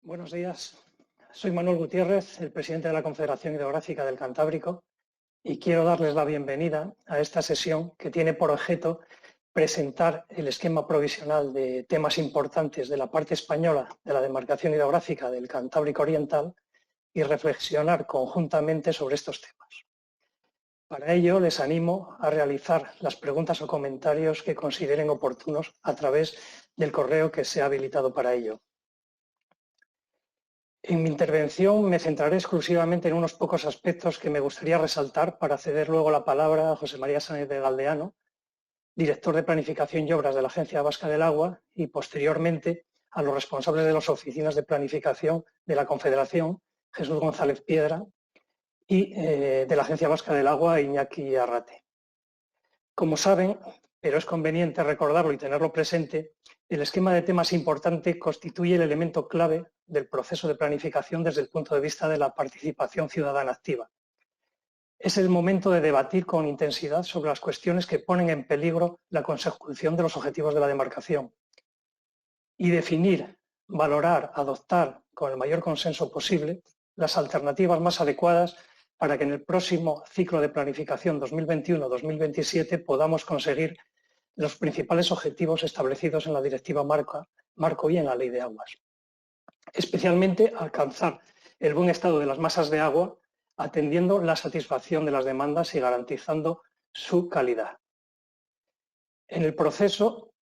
Buenos días, soy Manuel Gutiérrez, el presidente de la Confederación Hidrográfica del Cantábrico, y quiero darles la bienvenida a esta sesión que tiene por objeto presentar el esquema provisional de temas importantes de la parte española de la demarcación hidrográfica del Cantábrico Oriental y reflexionar conjuntamente sobre estos temas. Para ello, les animo a realizar las preguntas o comentarios que consideren oportunos a través del correo que se ha habilitado para ello. En mi intervención me centraré exclusivamente en unos pocos aspectos que me gustaría resaltar para ceder luego la palabra a José María Sáenz de Galdeano, director de Planificación y Obras de la Agencia Vasca del Agua, y posteriormente a los responsables de las oficinas de planificación de la Confederación, Jesús González Piedra, y de la Agencia Vasca del Agua, Iñaki Arrate. Como saben, pero es conveniente recordarlo y tenerlo presente, el esquema de temas importante constituye el elemento clave del proceso de planificación desde el punto de vista de la participación ciudadana activa. Es el momento de debatir con intensidad sobre las cuestiones que ponen en peligro la consecución de los objetivos de la demarcación y definir, valorar, adoptar con el mayor consenso posible las alternativas más adecuadas para que en el próximo ciclo de planificación 2021-2027 podamos conseguir los principales objetivos establecidos en la Directiva Marco y en la Ley de Aguas. Especialmente alcanzar el buen estado de las masas de agua, atendiendo la satisfacción de las demandas y garantizando su calidad. En el proceso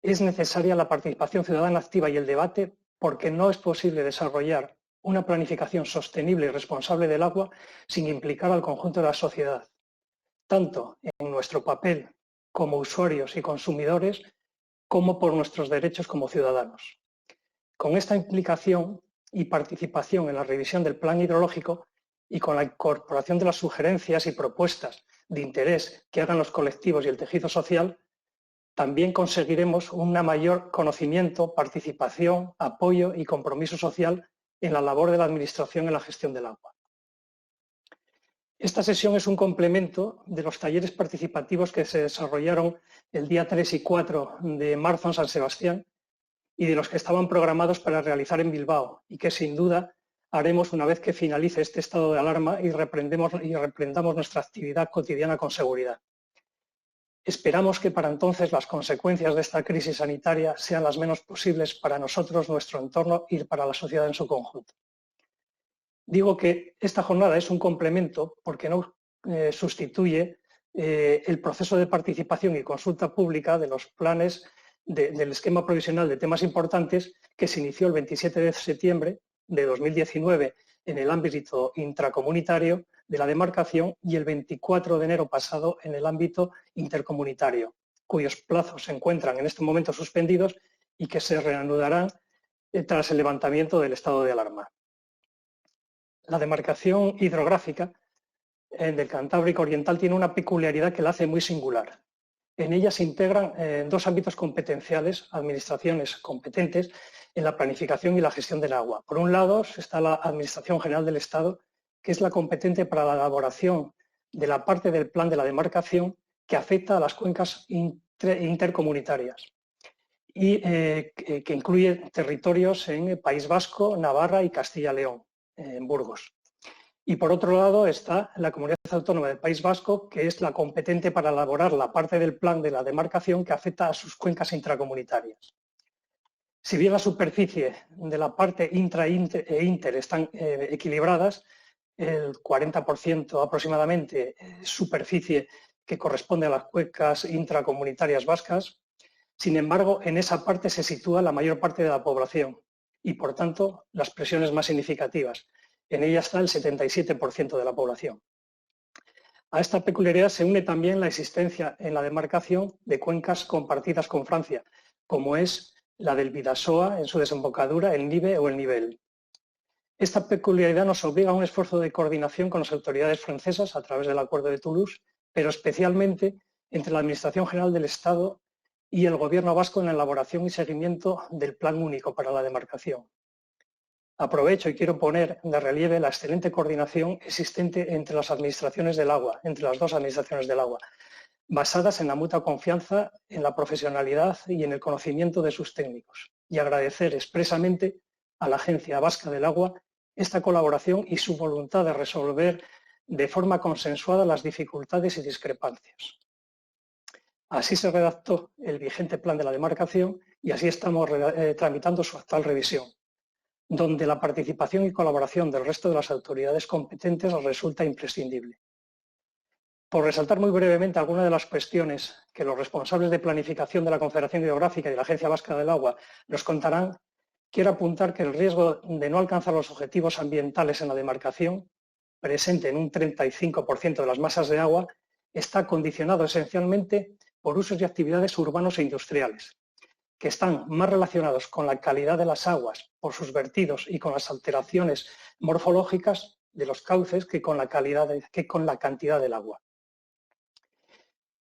es necesaria la participación ciudadana activa y el debate porque no es posible desarrollar una planificación sostenible y responsable del agua sin implicar al conjunto de la sociedad, tanto en nuestro papel como usuarios y consumidores, como por nuestros derechos como ciudadanos. Con esta implicación y participación en la revisión del plan hidrológico y con la incorporación de las sugerencias y propuestas de interés que hagan los colectivos y el tejido social, también conseguiremos un mayor conocimiento, participación, apoyo y compromiso social en la labor de la Administración en la gestión del agua. Esta sesión es un complemento de los talleres participativos que se desarrollaron el día 3 y 4 de marzo en San Sebastián y de los que estaban programados para realizar en Bilbao y que sin duda haremos una vez que finalice este estado de alarma y reprendamos nuestra actividad cotidiana con seguridad. Esperamos que para entonces las consecuencias de esta crisis sanitaria sean las menos posibles para nosotros, nuestro entorno y para la sociedad en su conjunto. Digo que esta jornada es un complemento porque no sustituye el proceso de participación y consulta pública de los planes del esquema provisional de temas importantes que se inició el 27 de septiembre de 2019 en el ámbito intracomunitario de la demarcación y el 24 de enero pasado en el ámbito intercomunitario, cuyos plazos se encuentran en este momento suspendidos y que se reanudarán tras el levantamiento del estado de alarma. La demarcación hidrográfica del Cantábrico Oriental tiene una peculiaridad que la hace muy singular. En ella se integran dos ámbitos competenciales, administraciones competentes en la planificación y la gestión del agua. Por un lado está la Administración General del Estado, que es la competente para la elaboración de la parte del plan de la demarcación que afecta a las cuencas intercomunitarias y que incluye territorios en País Vasco, Navarra y Castilla-León, en Burgos. Y por otro lado está la Comunidad Autónoma del País Vasco, que es la competente para elaborar la parte del plan de la demarcación que afecta a sus cuencas intracomunitarias. Si bien la superficie de la parte intra e inter están equilibradas, el 40% aproximadamente superficie que corresponde a las cuencas intracomunitarias vascas, sin embargo, en esa parte se sitúa la mayor parte de la población y, por tanto, las presiones más significativas. En ella está el 77% de la población. A esta peculiaridad se une también la existencia en la demarcación de cuencas compartidas con Francia, como es la del Bidasoa en su desembocadura, el Nive o el Nivelle. Esta peculiaridad nos obliga a un esfuerzo de coordinación con las autoridades francesas a través del Acuerdo de Toulouse, pero especialmente entre la Administración General del Estado y el Gobierno vasco en la elaboración y seguimiento del Plan Único para la demarcación. Aprovecho y quiero poner de relieve la excelente coordinación existente entre las administraciones del agua, entre las dos administraciones del agua, basadas en la mutua confianza, en la profesionalidad y en el conocimiento de sus técnicos. Y agradecer expresamente a la Agencia Vasca del Agua esta colaboración y su voluntad de resolver de forma consensuada las dificultades y discrepancias. Así se redactó el vigente plan de la demarcación y así estamos tramitando su actual revisión, donde la participación y colaboración del resto de las autoridades competentes resulta imprescindible. Por resaltar muy brevemente algunas de las cuestiones que los responsables de planificación de la Confederación Hidrográfica y de la Agencia Vasca del Agua nos contarán, quiero apuntar que el riesgo de no alcanzar los objetivos ambientales en la demarcación, presente en un 35% de las masas de agua, está condicionado esencialmente por usos y actividades urbanos e industriales, que están más relacionados con la calidad de las aguas por sus vertidos y con las alteraciones morfológicas de los cauces que con la cantidad del agua.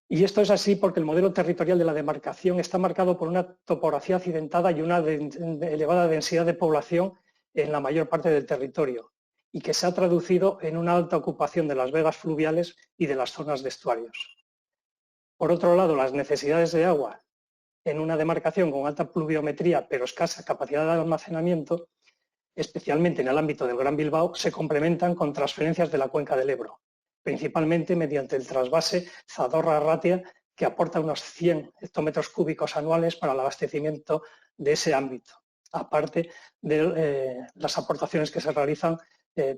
Y esto es así porque el modelo territorial de la demarcación está marcado por una topografía accidentada y una elevada densidad de población en la mayor parte del territorio, y que se ha traducido en una alta ocupación de las vegas fluviales y de las zonas de estuarios. Por otro lado, las necesidades de agua en una demarcación con alta pluviometría pero escasa capacidad de almacenamiento, especialmente en el ámbito del Gran Bilbao, se complementan con transferencias de la cuenca del Ebro, principalmente mediante el trasvase Zadorra-Arratia, que aporta unos 100 hectómetros cúbicos anuales para el abastecimiento de ese ámbito, aparte de las aportaciones que se realizan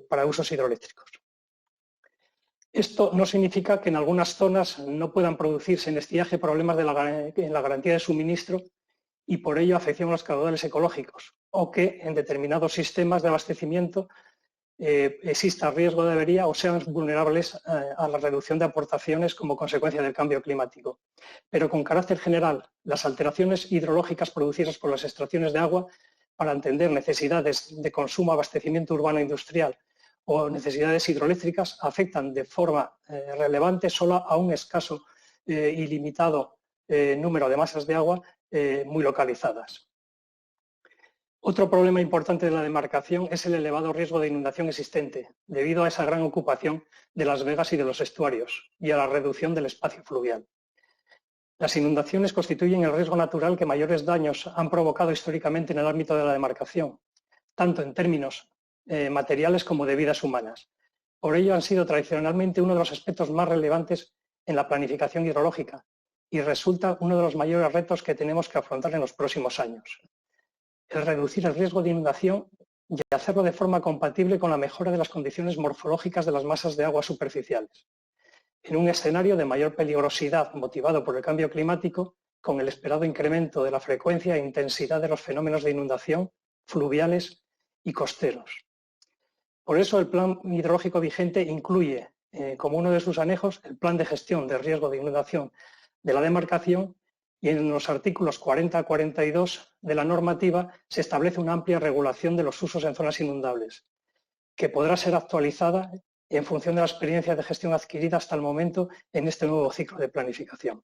para usos hidroeléctricos. Esto no significa que en algunas zonas no puedan producirse en estiaje problemas en la garantía de suministro y por ello afección a los caudales ecológicos, o que en determinados sistemas de abastecimiento exista riesgo de avería o sean vulnerables a la reducción de aportaciones como consecuencia del cambio climático. Pero con carácter general, las alteraciones hidrológicas producidas por las extracciones de agua para atender necesidades de consumo, abastecimiento urbano e industrial o necesidades hidroeléctricas afectan de forma relevante solo a un escaso y limitado número de masas de agua muy localizadas. Otro problema importante de la demarcación es el elevado riesgo de inundación existente, debido a esa gran ocupación de las vegas y de los estuarios y a la reducción del espacio fluvial. Las inundaciones constituyen el riesgo natural que mayores daños han provocado históricamente en el ámbito de la demarcación, tanto en términos materiales como de vidas humanas. Por ello han sido tradicionalmente uno de los aspectos más relevantes en la planificación hidrológica y resulta uno de los mayores retos que tenemos que afrontar en los próximos años. El reducir el riesgo de inundación y hacerlo de forma compatible con la mejora de las condiciones morfológicas de las masas de agua superficiales, en un escenario de mayor peligrosidad motivado por el cambio climático, con el esperado incremento de la frecuencia e intensidad de los fenómenos de inundación fluviales y costeros. Por eso el plan hidrológico vigente incluye como uno de sus anejos el plan de gestión de riesgo de inundación de la demarcación, y en los artículos 40 a 42 de la normativa se establece una amplia regulación de los usos en zonas inundables, que podrá ser actualizada en función de la experiencia de gestión adquirida hasta el momento en este nuevo ciclo de planificación.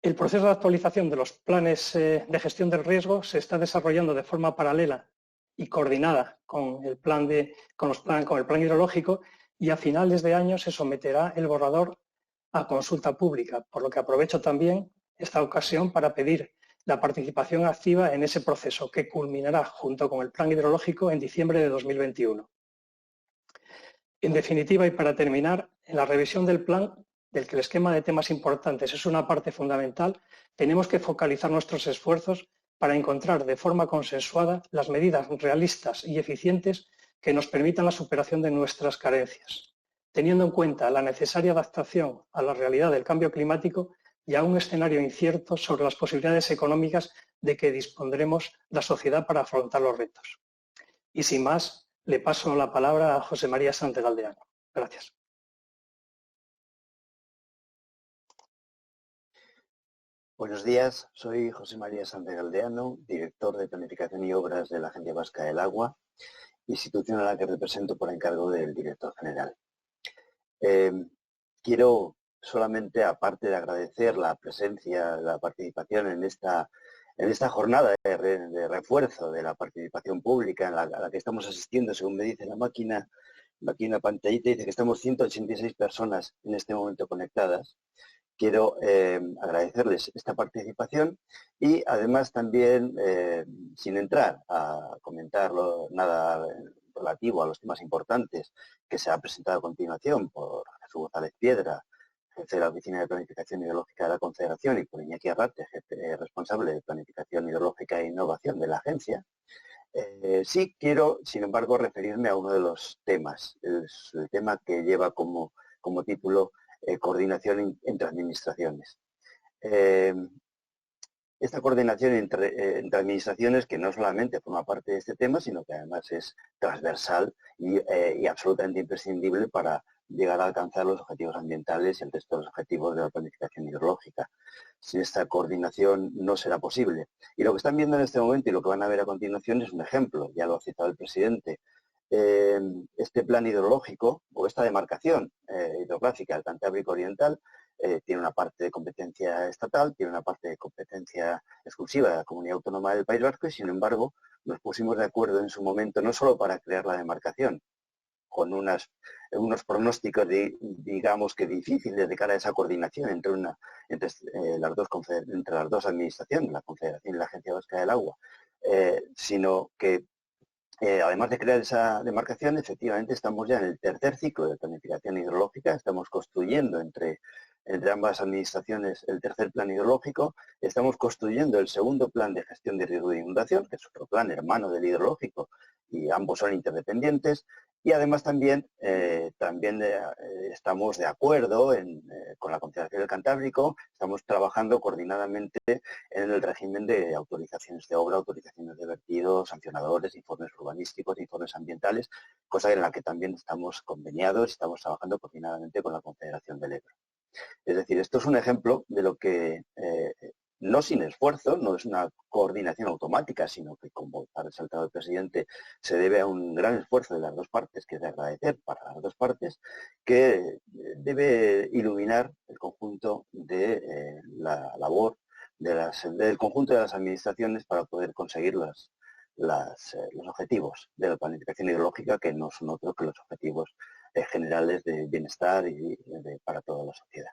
El proceso de actualización de los planes de gestión del riesgo se está desarrollando de forma paralela y coordinada con el plan hidrológico, y a finales de año se someterá el borrador a consulta pública, por lo que aprovecho también esta ocasión para pedir la participación activa en ese proceso que culminará junto con el plan hidrológico en diciembre de 2021. En definitiva, y para terminar, en la revisión del plan, del que el esquema de temas importantes es una parte fundamental, tenemos que focalizar nuestros esfuerzos para encontrar de forma consensuada las medidas realistas y eficientes que nos permitan la superación de nuestras carencias, teniendo en cuenta la necesaria adaptación a la realidad del cambio climático y a un escenario incierto sobre las posibilidades económicas de que dispondremos la sociedad para afrontar los retos. Y sin más, le paso la palabra a José María Sánchez Galdeano. Gracias. Buenos días, soy José María Sánchez Galdeano, director de Planificación y Obras de la Agencia Vasca del Agua, institución a la que represento por encargo del director general. Quiero solamente, aparte de agradecer la presencia, la participación en esta jornada de refuerzo de la participación pública a la que estamos asistiendo, según me dice la máquina pantallita, dice que estamos 186 personas en este momento conectadas. quiero agradecerles esta participación y además también, sin entrar a comentar nada relativo a los temas importantes que se ha presentado a continuación por Jesús González Piedra, jefe de la Oficina de Planificación Hidrológica de la Confederación, y por Iñaki Arrate, jefe responsable de Planificación Hidrológica e Innovación de la agencia, sí quiero, sin embargo, referirme a uno de los temas, el tema que lleva como título Coordinación entre Administraciones. Esta coordinación entre administraciones, que no solamente forma parte de este tema, sino que además es transversal y absolutamente imprescindible para llegar a alcanzar los objetivos ambientales y el resto de los objetivos de la planificación hidrológica. Sin esta coordinación no será posible. Y lo que están viendo en este momento y lo que van a ver a continuación es un ejemplo, ya lo ha citado el presidente. Este plan hidrológico o esta demarcación hidrográfica del Cantábrico Oriental tiene una parte de competencia estatal, tiene una parte de competencia exclusiva de la Comunidad Autónoma del País Vasco y, sin embargo, nos pusimos de acuerdo en su momento no solo para crear la demarcación, con unos pronósticos, digamos que difíciles de cara a esa coordinación entre las dos administraciones, la Confederación y la Agencia Vasca del Agua, sino que además de crear esa demarcación, efectivamente estamos ya en el tercer ciclo de planificación hidrológica, estamos construyendo entre ambas administraciones el tercer plan hidrológico, estamos construyendo el segundo plan de gestión de riesgo de inundación, que es otro plan hermano del hidrológico, y ambos son interdependientes, y además también estamos de acuerdo con la Confederación del Cantábrico, estamos trabajando coordinadamente en el régimen de autorizaciones de obra, autorizaciones de vertido, sancionadores, informes urbanísticos, informes ambientales, cosa en la que también estamos conveniados y estamos trabajando coordinadamente con la Confederación del Ebro. Es decir, esto es un ejemplo de lo que, no sin esfuerzo, no es una coordinación automática, sino que, como ha resaltado el presidente, se debe a un gran esfuerzo de las dos partes, que es de agradecer para las dos partes, que debe iluminar el conjunto de la labor del conjunto de las administraciones para poder conseguir los objetivos de la planificación hidrológica, que no son otros que los objetivos generales de bienestar para toda la sociedad.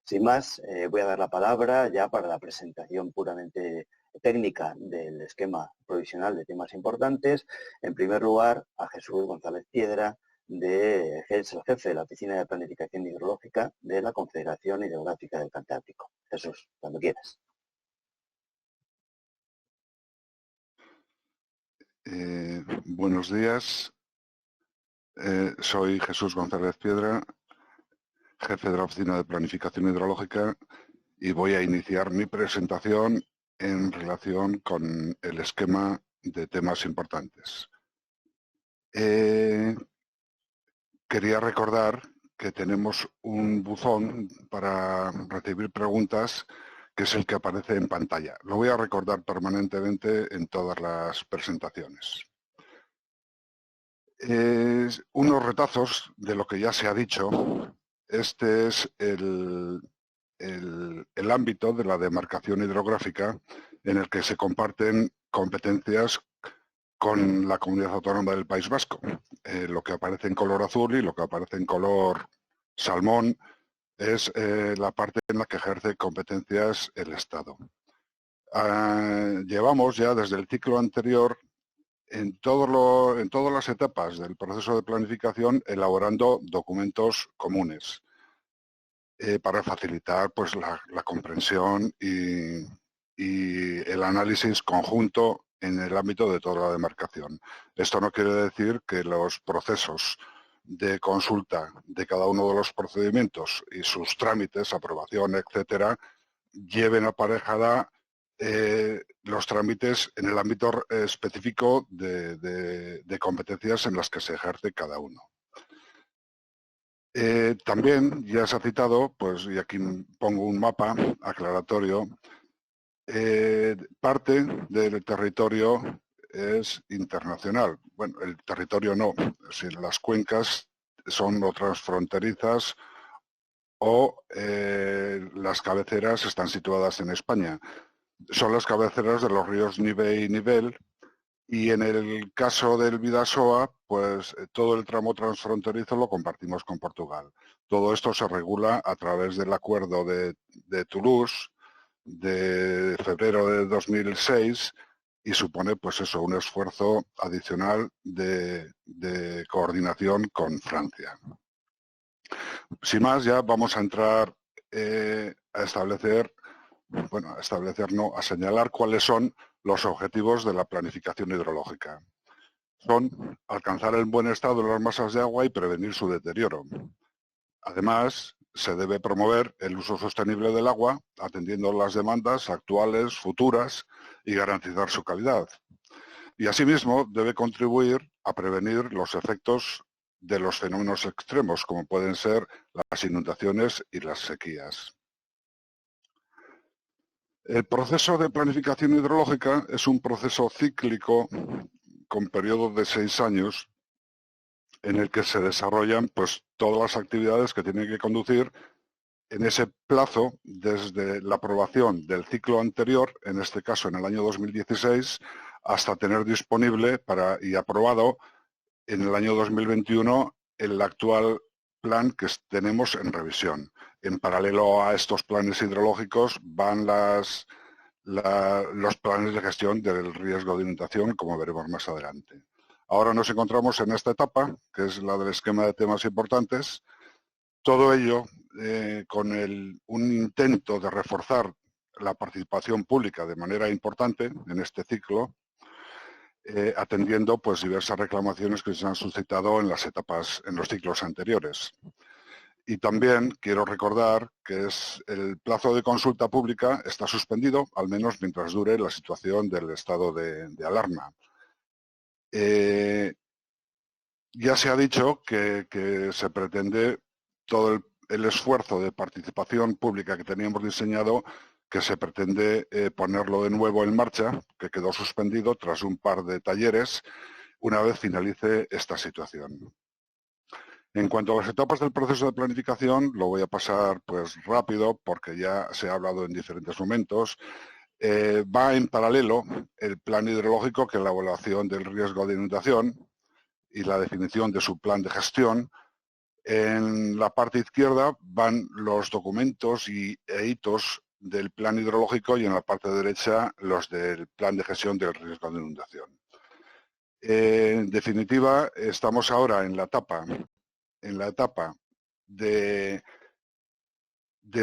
Sin más, voy a dar la palabra ya para la presentación puramente técnica del esquema provisional de temas importantes. En primer lugar, a Jesús González Piedra, el jefe de la Oficina de Planificación Hidrológica de la Confederación Hidrográfica del Cantábrico. Jesús, cuando quieras. Buenos días. Soy Jesús González Piedra, jefe de la Oficina de Planificación Hidrológica, y voy a iniciar mi presentación en relación con el esquema de temas importantes. Quería recordar que tenemos un buzón para recibir preguntas, que es el que aparece en pantalla. Lo voy a recordar permanentemente en todas las presentaciones. Unos retazos de lo que ya se ha dicho. Este es el ámbito de la demarcación hidrográfica en el que se comparten competencias con la Comunidad Autónoma del País Vasco. Lo que aparece en color azul y lo que aparece en color salmón es la parte en la que ejerce competencias el Estado. Llevamos ya desde el ciclo anterior en todas las etapas del proceso de planificación elaborando documentos comunes para facilitar pues, la comprensión y el análisis conjunto en el ámbito de toda la demarcación. Esto no quiere decir que los procesos de consulta de cada uno de los procedimientos y sus trámites, aprobación, etcétera, lleven aparejada los trámites en el ámbito específico de competencias en las que se ejerce cada uno. También ya se ha citado, pues, y aquí pongo un mapa aclaratorio, parte del territorio es internacional. Bueno, el territorio no, es decir, las cuencas son otras fronterizas o las cabeceras están situadas en España. Son las cabeceras de los ríos Nive y Nivel Y en el caso del Bidasoa, pues todo el tramo transfronterizo lo compartimos con Portugal. Todo esto se regula a través del acuerdo de Toulouse de febrero de 2006 y supone, pues eso, un esfuerzo adicional de coordinación con Francia. Sin más, ya vamos a entrar a establecer, bueno, a señalar cuáles son los objetivos de la planificación hidrológica. Son alcanzar el buen estado de las masas de agua y prevenir su deterioro. Además, se debe promover el uso sostenible del agua, atendiendo las demandas actuales, futuras y garantizar su calidad. Y asimismo, debe contribuir a prevenir los efectos de los fenómenos extremos, como pueden ser las inundaciones y las sequías. El proceso de planificación hidrológica es un proceso cíclico con periodos de 6 años en el que se desarrollan pues, todas las actividades que tienen que conducir en ese plazo desde la aprobación del ciclo anterior, en este caso en el año 2016, hasta tener disponible y aprobado en el año 2021 el actual plan que tenemos en revisión. En paralelo a estos planes hidrológicos van los planes de gestión del riesgo de inundación, como veremos más adelante. Ahora nos encontramos en esta etapa, que es la del esquema de temas importantes. Todo ello con un intento de reforzar la participación pública de manera importante en este ciclo, atendiendo pues diversas reclamaciones que se han suscitado en las etapas, en los ciclos anteriores. Y también quiero recordar que el plazo de consulta pública está suspendido, al menos mientras dure la situación del estado de alarma. Ya se ha dicho que se pretende todo el esfuerzo de participación pública que teníamos diseñado, que se pretende ponerlo de nuevo en marcha, que quedó suspendido tras un par de talleres, una vez finalice esta situación. En cuanto a las etapas del proceso de planificación, lo voy a pasar pues rápido porque ya se ha hablado en diferentes momentos. Va en paralelo el plan hidrológico, que es la evaluación del riesgo de inundación y la definición de su plan de gestión. En la parte izquierda van los documentos e hitos del plan hidrológico y en la parte derecha los del plan de gestión del riesgo de inundación. En definitiva, estamos ahora en la etapa de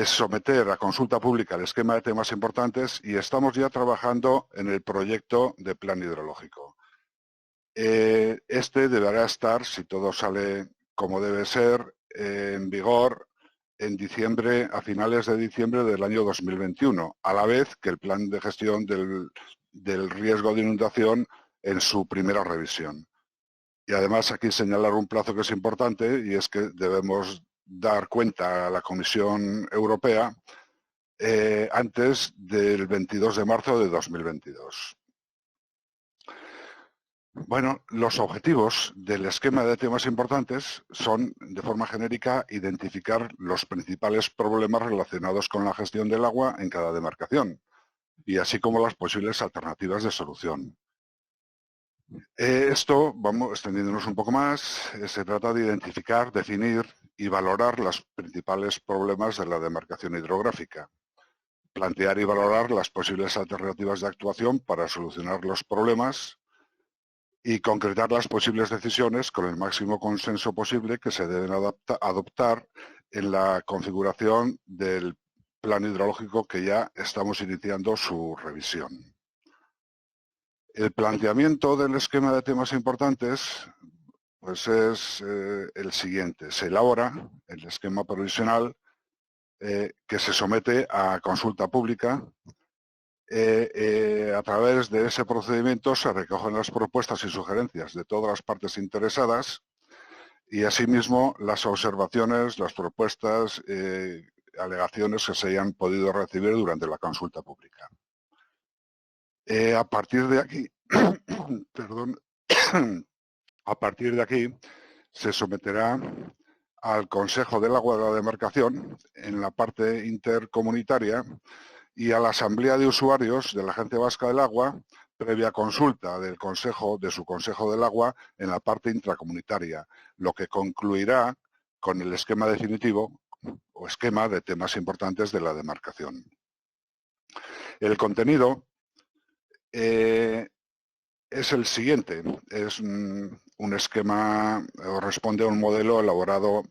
someter a consulta pública el esquema de temas importantes y estamos ya trabajando en el proyecto de plan hidrológico. Este deberá estar, si todo sale como debe ser, en vigor en diciembre, a finales de diciembre del año 2021, a la vez que el plan de gestión del riesgo de inundación en su primera revisión. Y además aquí señalar un plazo que es importante y es que debemos dar cuenta a la Comisión Europea antes del 22 de marzo de 2022. Bueno, los objetivos del esquema de temas importantes son, de forma genérica, identificar los principales problemas relacionados con la gestión del agua en cada demarcación y así como las posibles alternativas de solución. Esto, vamos extendiéndonos un poco más, se trata de identificar, definir y valorar los principales problemas de la demarcación hidrográfica, plantear y valorar las posibles alternativas de actuación para solucionar los problemas y concretar las posibles decisiones con el máximo consenso posible que se deben adoptar en la configuración del plan hidrológico que ya estamos iniciando su revisión. El planteamiento del esquema de temas importantes pues es el siguiente. Se elabora el esquema provisional que se somete a consulta pública. A través de ese procedimiento se recogen las propuestas y sugerencias de todas las partes interesadas y asimismo las observaciones, las propuestas, alegaciones que se hayan podido recibir durante la consulta pública. A partir de aquí, perdón, a partir de aquí se someterá al Consejo del Agua de la demarcación en la parte intercomunitaria y a la Asamblea de Usuarios de la Agencia Vasca del Agua previa consulta del su Consejo del Agua en la parte intracomunitaria, lo que concluirá con el esquema definitivo o esquema de temas importantes de la demarcación. El contenido es el siguiente, es un esquema, responde a un modelo elaborado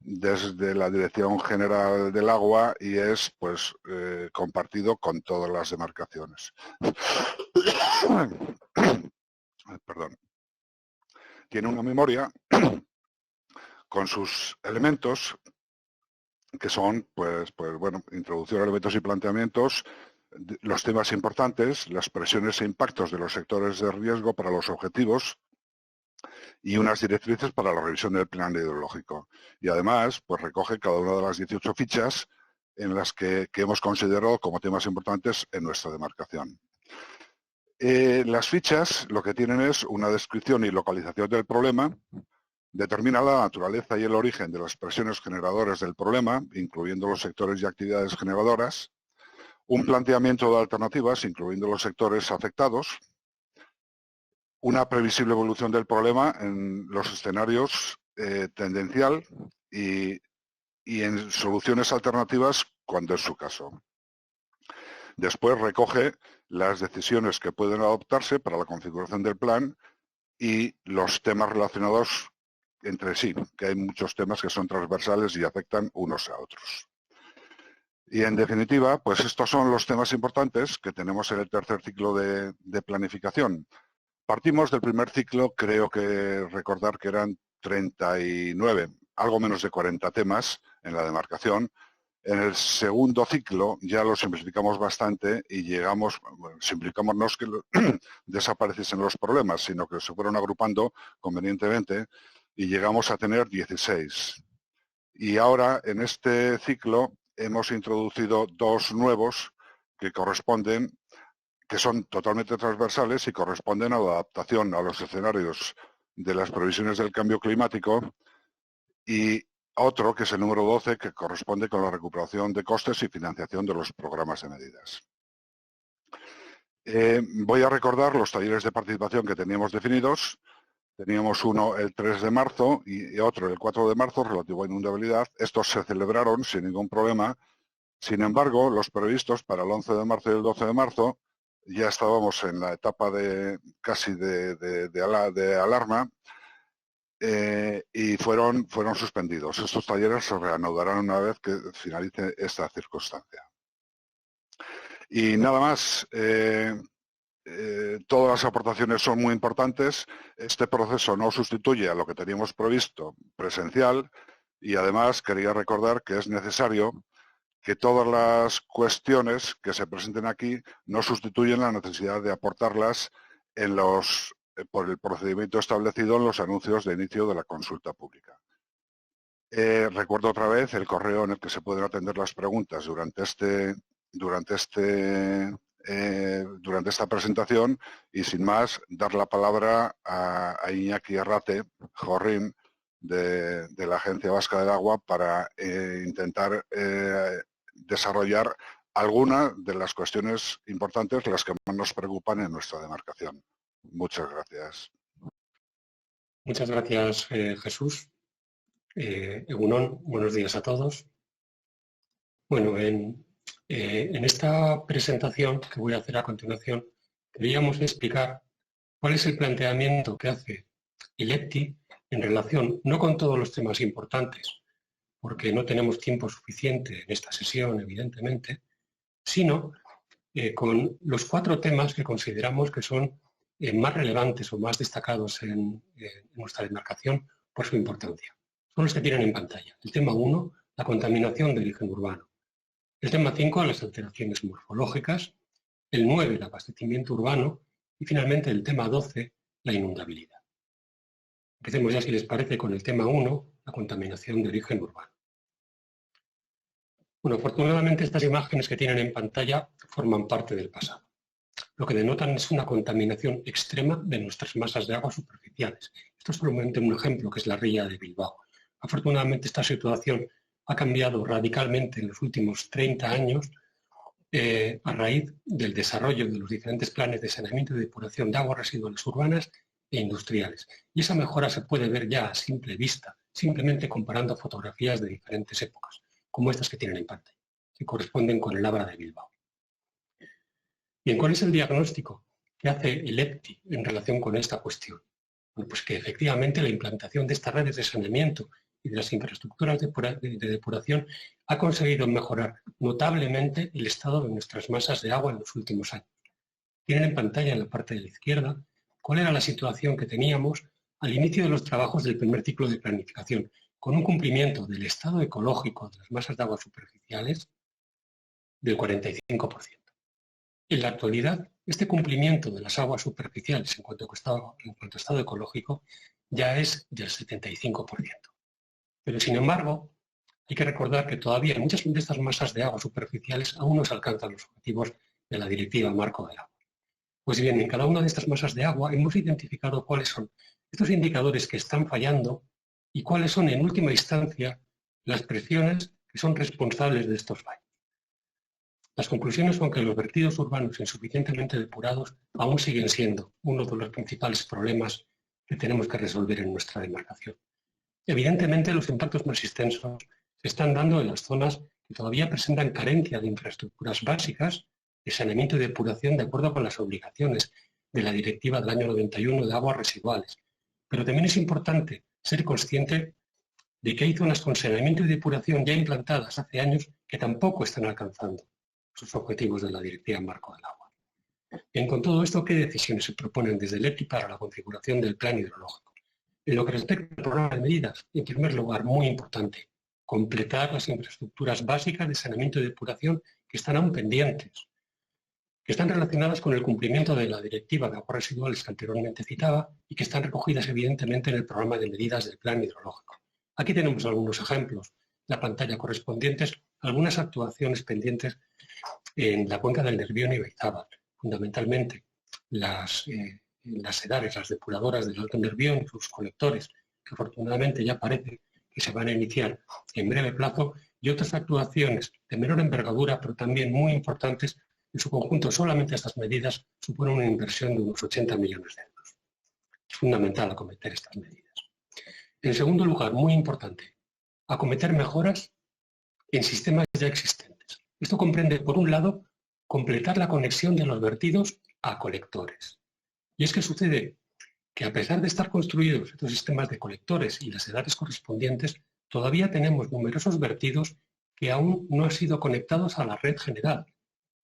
desde la Dirección General del Agua y es pues compartido con todas las demarcaciones. Perdón. Tiene una memoria con sus elementos que son, pues bueno, introducción de elementos y planteamientos, los temas importantes, las presiones e impactos de los sectores de riesgo para los objetivos y unas directrices para la revisión del plan hidrológico. Y además, pues recoge cada una de las 18 fichas en las que hemos considerado como temas importantes en nuestra demarcación. Las fichas lo que tienen es una descripción y localización del problema, determina la naturaleza y el origen de las presiones generadoras del problema, incluyendo los sectores y actividades generadoras, un planteamiento de alternativas, incluyendo los sectores afectados, una previsible evolución del problema en los escenarios tendencial y en soluciones alternativas cuando es su caso. Después recoge las decisiones que pueden adoptarse para la configuración del plan y los temas relacionados entre sí, que hay muchos temas que son transversales y afectan unos a otros. Y en definitiva, pues estos son los temas importantes que tenemos en el tercer ciclo de planificación. Partimos del primer ciclo, creo que recordar que eran 39, algo menos de 40 temas en la demarcación. En el segundo ciclo ya lo simplificamos bastante y llegamos, bueno, simplificamos no es que desapareciesen los problemas, sino que se fueron agrupando convenientemente y llegamos a tener 16. Y ahora, en este ciclo, hemos introducido 2 nuevos que corresponden, que son totalmente transversales y corresponden a la adaptación a los escenarios de las previsiones del cambio climático, y otro, que es el número 12, que corresponde con la recuperación de costes y financiación de los programas de medidas. Voy a recordar los talleres de participación que teníamos definidos. Teníamos uno el 3 de marzo y otro el 4 de marzo relativo a inundabilidad. Estos se celebraron sin ningún problema. Sin embargo, los previstos para el 11 de marzo y el 12 de marzo ya estábamos en la etapa casi de alarma y fueron suspendidos. Estos talleres se reanudarán una vez que finalice esta circunstancia. Y nada más. Todas las aportaciones son muy importantes. Este proceso no sustituye a lo que teníamos previsto presencial y además quería recordar que es necesario que todas las cuestiones que se presenten aquí no sustituyen la necesidad de aportarlas por el procedimiento establecido en los anuncios de inicio de la consulta pública. Recuerdo otra vez el correo en el que se pueden atender las preguntas durante esta presentación y sin más dar la palabra a Iñaki Arrate Jorrín de la Agencia Vasca del Agua para intentar desarrollar algunas de las cuestiones importantes, las que más nos preocupan en nuestra demarcación. Muchas gracias. Muchas gracias, Jesús. Egunon, buenos días a todos. Bueno, en esta presentación que voy a hacer a continuación, queríamos explicar cuál es el planteamiento que hace el EPTI en relación, no con todos los temas importantes, porque no tenemos tiempo suficiente en esta sesión, evidentemente, sino con los 4 temas que consideramos que son más relevantes o más destacados en nuestra demarcación por su importancia. Son los que tienen en pantalla. El tema 1, la contaminación de origen urbano. El tema 5, las alteraciones morfológicas. El 9, el abastecimiento urbano. Y finalmente el tema 12, la inundabilidad. Empecemos ya, si les parece, con el tema 1, la contaminación de origen urbano. Bueno, afortunadamente estas imágenes que tienen en pantalla forman parte del pasado. Lo que denotan es una contaminación extrema de nuestras masas de agua superficiales. Esto es solamente un ejemplo, que es la ría de Bilbao. Afortunadamente esta situación ha cambiado radicalmente en los últimos 30 años a raíz del desarrollo de los diferentes planes de saneamiento y depuración de aguas residuales urbanas e industriales. Y esa mejora se puede ver ya a simple vista, simplemente comparando fotografías de diferentes épocas, como estas que tienen en pantalla, que corresponden con el Abra de Bilbao. Bien, ¿cuál es el diagnóstico que hace el EPTI en relación con esta cuestión? Bueno, pues que efectivamente la implantación de estas redes de saneamiento y de las infraestructuras de depuración ha conseguido mejorar notablemente el estado de nuestras masas de agua en los últimos años. Tienen en pantalla en la parte de la izquierda cuál era la situación que teníamos al inicio de los trabajos del primer ciclo de planificación, con un cumplimiento del estado ecológico de las masas de agua superficiales del 45%. En la actualidad, este cumplimiento de las aguas superficiales en cuanto a estado ecológico ya es del 75%. Pero, sin embargo, hay que recordar que todavía muchas de estas masas de agua superficiales aún no se alcanzan los objetivos de la Directiva Marco del Agua. Pues bien, en cada una de estas masas de agua hemos identificado cuáles son estos indicadores que están fallando y cuáles son, en última instancia, las presiones que son responsables de estos fallos. Las conclusiones son que los vertidos urbanos insuficientemente depurados aún siguen siendo uno de los principales problemas que tenemos que resolver en nuestra demarcación. Evidentemente, los impactos más extensos se están dando en las zonas que todavía presentan carencia de infraestructuras básicas de saneamiento y depuración de acuerdo con las obligaciones de la Directiva del año 91 de aguas residuales. Pero también es importante ser consciente de que hay zonas con saneamiento y depuración ya implantadas hace años que tampoco están alcanzando sus objetivos de la Directiva Marco del Agua. Bien, con todo esto, ¿qué decisiones se proponen desde el EPTI para la configuración del plan hidrológico? En lo que respecta al programa de medidas, en primer lugar, muy importante, completar las infraestructuras básicas de saneamiento y depuración que están aún pendientes, que están relacionadas con el cumplimiento de la Directiva de aguas residuales que anteriormente citaba y que están recogidas evidentemente en el programa de medidas del plan hidrológico. Aquí tenemos algunos ejemplos, la pantalla correspondientes, algunas actuaciones pendientes en la cuenca del Nervión y Baizábal, fundamentalmente las sedares, las depuradoras del Alto Nervión y sus colectores, que afortunadamente ya parece que se van a iniciar en breve plazo, y otras actuaciones de menor envergadura, pero también muy importantes. En su conjunto, solamente estas medidas suponen una inversión de unos 80 millones de euros. Es fundamental acometer estas medidas. En segundo lugar, muy importante, acometer mejoras en sistemas ya existentes. Esto comprende, por un lado, completar la conexión de los vertidos a colectores. Y es que sucede que, a pesar de estar construidos estos sistemas de colectores y las edades correspondientes, todavía tenemos numerosos vertidos que aún no han sido conectados a la red general.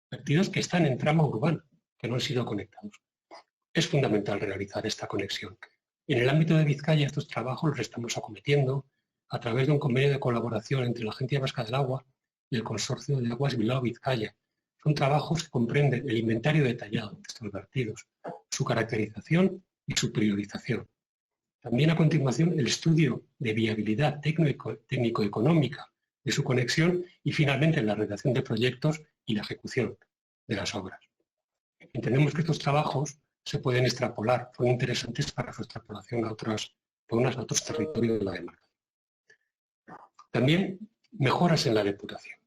Vertidos que están en trama urbana, que no han sido conectados. Es fundamental realizar esta conexión. En el ámbito de Vizcaya, estos trabajos los estamos acometiendo a través de un convenio de colaboración entre la Agencia Vasca del Agua y el Consorcio de Aguas Bilbao-Vizcaya. Son trabajos que comprenden el inventario detallado de estos vertidos, su caracterización y su priorización. También, a continuación, el estudio de viabilidad técnico-económica de su conexión y, finalmente, la redacción de proyectos y la ejecución de las obras. Entendemos que estos trabajos se pueden extrapolar, son interesantes para su extrapolación a otras zonas, a otros territorios de la demarcación. También mejoras en la depuración.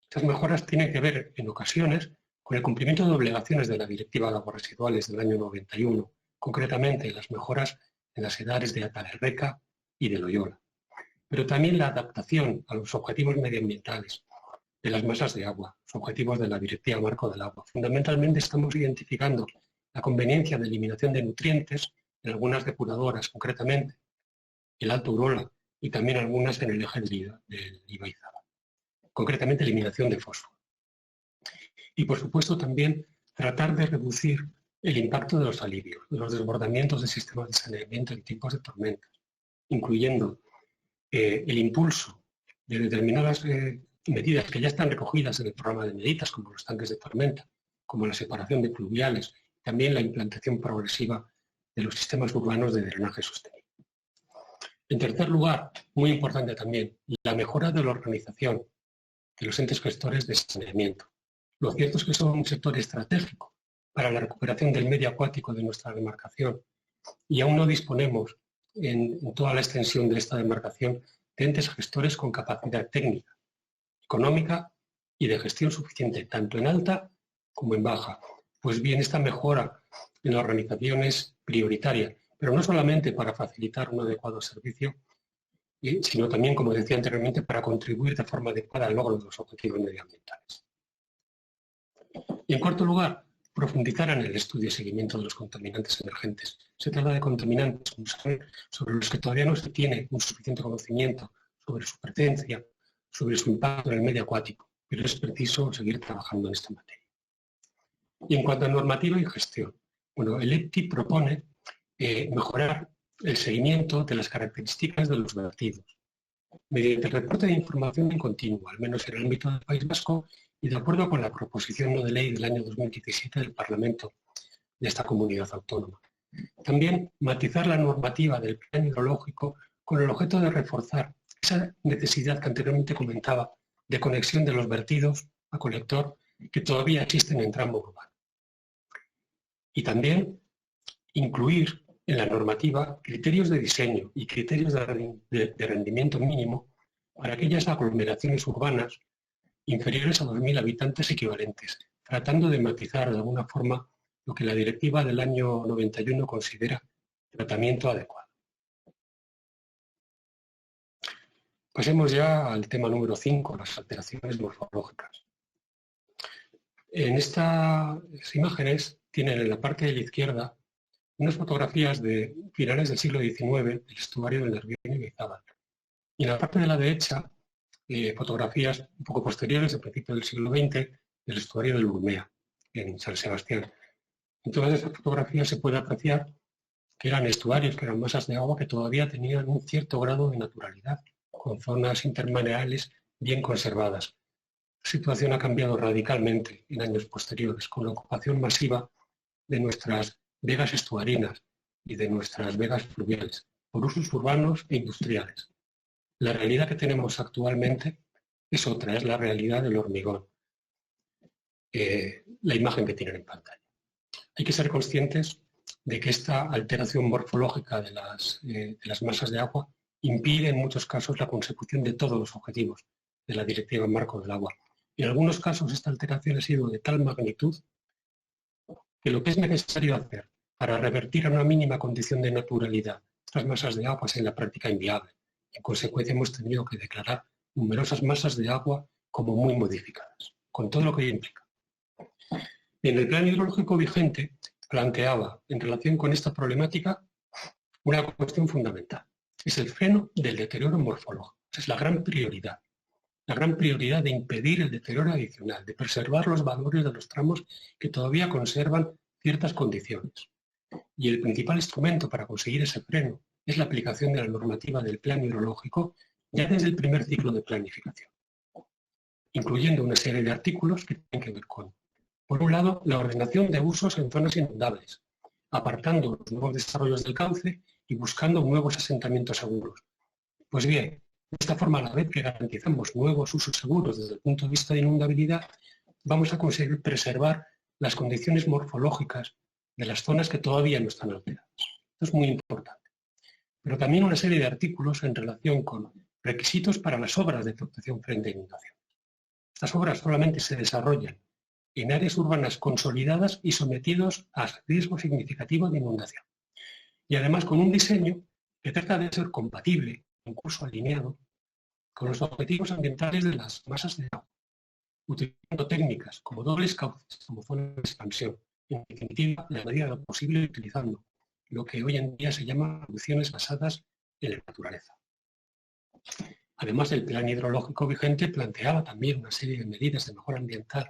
Estas mejoras tienen que ver, en ocasiones, con el cumplimiento de obligaciones de la Directiva de Aguas Residuales del año 91, concretamente las mejoras en las edades de Atalerreca y de Loyola. Pero también la adaptación a los objetivos medioambientales de las masas de agua, los objetivos de la Directiva Marco del Agua. Fundamentalmente estamos identificando la conveniencia de eliminación de nutrientes en algunas depuradoras, concretamente el Alto Urola y también algunas en el eje del Ibaizábal. Concretamente eliminación de fósforo. Y por supuesto también tratar de reducir el impacto de los alivios, de los desbordamientos de sistemas de saneamiento en tiempos de tormentas, incluyendo el impulso de determinadas medidas que ya están recogidas en el programa de medidas, como los tanques de tormenta, como la separación de pluviales, también la implantación progresiva de los sistemas urbanos de drenaje sostenible. En tercer lugar, muy importante también, la mejora de la organización de los entes gestores de saneamiento. Lo cierto es que son un sector estratégico para la recuperación del medio acuático de nuestra demarcación y aún no disponemos en toda la extensión de esta demarcación de entes gestores con capacidad técnica, económica y de gestión suficiente, tanto en alta como en baja. Pues bien, esta mejora en la organización es prioritaria, pero no solamente para facilitar un adecuado servicio, sino también, como decía anteriormente, para contribuir de forma adecuada al logro de los objetivos medioambientales. Y en cuarto lugar, profundizar en el estudio y seguimiento de los contaminantes emergentes. Se trata de contaminantes, como saben, sobre los que todavía no se tiene un suficiente conocimiento sobre su presencia, sobre su impacto en el medio acuático, pero es preciso seguir trabajando en esta materia. Y en cuanto a normativa y gestión, bueno, el EPTI propone mejorar el seguimiento de las características de los vertidos mediante el reporte de información en continuo, al menos en el ámbito del País Vasco, y de acuerdo con la proposición no de ley del año 2017 del Parlamento de esta comunidad autónoma. También matizar la normativa del plan hidrológico con el objeto de reforzar esa necesidad que anteriormente comentaba de conexión de los vertidos a colector que todavía existen en tramo urbano. Y también incluir en la normativa criterios de diseño y criterios de rendimiento mínimo para aquellas aglomeraciones urbanas inferiores a 2.000 habitantes equivalentes, tratando de matizar de alguna forma lo que la directiva del año 91 considera tratamiento adecuado. Pasemos ya al tema número 5, las alteraciones morfológicas. En estas imágenes tienen en la parte de la izquierda unas fotografías de finales del siglo XIX del estuario del Nervión y Gaizábal. Y en la parte de la derecha, fotografías un poco posteriores, del principio del siglo XX, del estuario del Urmea, en San Sebastián. En todas esas fotografías se puede apreciar que eran estuarios, que eran masas de agua que todavía tenían un cierto grado de naturalidad, con zonas intermareales bien conservadas. La situación ha cambiado radicalmente en años posteriores, con la ocupación masiva de nuestras vegas estuarinas y de nuestras vegas fluviales, por usos urbanos e industriales. La realidad que tenemos actualmente es otra, es la realidad del hormigón, la imagen que tienen en pantalla. Hay que ser conscientes de que esta alteración morfológica de las masas de agua impide en muchos casos la consecución de todos los objetivos de la Directiva Marco del Agua. En algunos casos esta alteración ha sido de tal magnitud que lo que es necesario hacer para revertir a una mínima condición de naturalidad estas masas de agua es en la práctica inviable. En consecuencia hemos tenido que declarar numerosas masas de agua como muy modificadas, con todo lo que ello implica. En el plan hidrológico vigente planteaba en relación con esta problemática una cuestión fundamental. Es el freno del deterioro morfológico. Esa es la gran prioridad. La gran prioridad de impedir el deterioro adicional, de preservar los valores de los tramos que todavía conservan ciertas condiciones. Y el principal instrumento para conseguir ese freno es la aplicación de la normativa del plan hidrológico ya desde el primer ciclo de planificación, incluyendo una serie de artículos que tienen que ver con, por un lado, la ordenación de usos en zonas inundables, apartando los nuevos desarrollos del cauce y buscando nuevos asentamientos seguros. Pues bien, de esta forma, a la vez que garantizamos nuevos usos seguros desde el punto de vista de inundabilidad, vamos a conseguir preservar las condiciones morfológicas de las zonas que todavía no están alteradas. Esto es muy importante. Pero también una serie de artículos en relación con requisitos para las obras de protección frente a inundación. Estas obras solamente se desarrollan en áreas urbanas consolidadas y sometidos a riesgo significativo de inundación. Y además con un diseño que trata de ser compatible, incluso alineado, con los objetivos ambientales de las masas de agua, utilizando técnicas como dobles cauces, como zonas de expansión, y en definitiva, en la medida de lo posible, utilizando lo que hoy en día se llama soluciones basadas en la naturaleza. Además, el plan hidrológico vigente planteaba también una serie de medidas de mejora ambiental,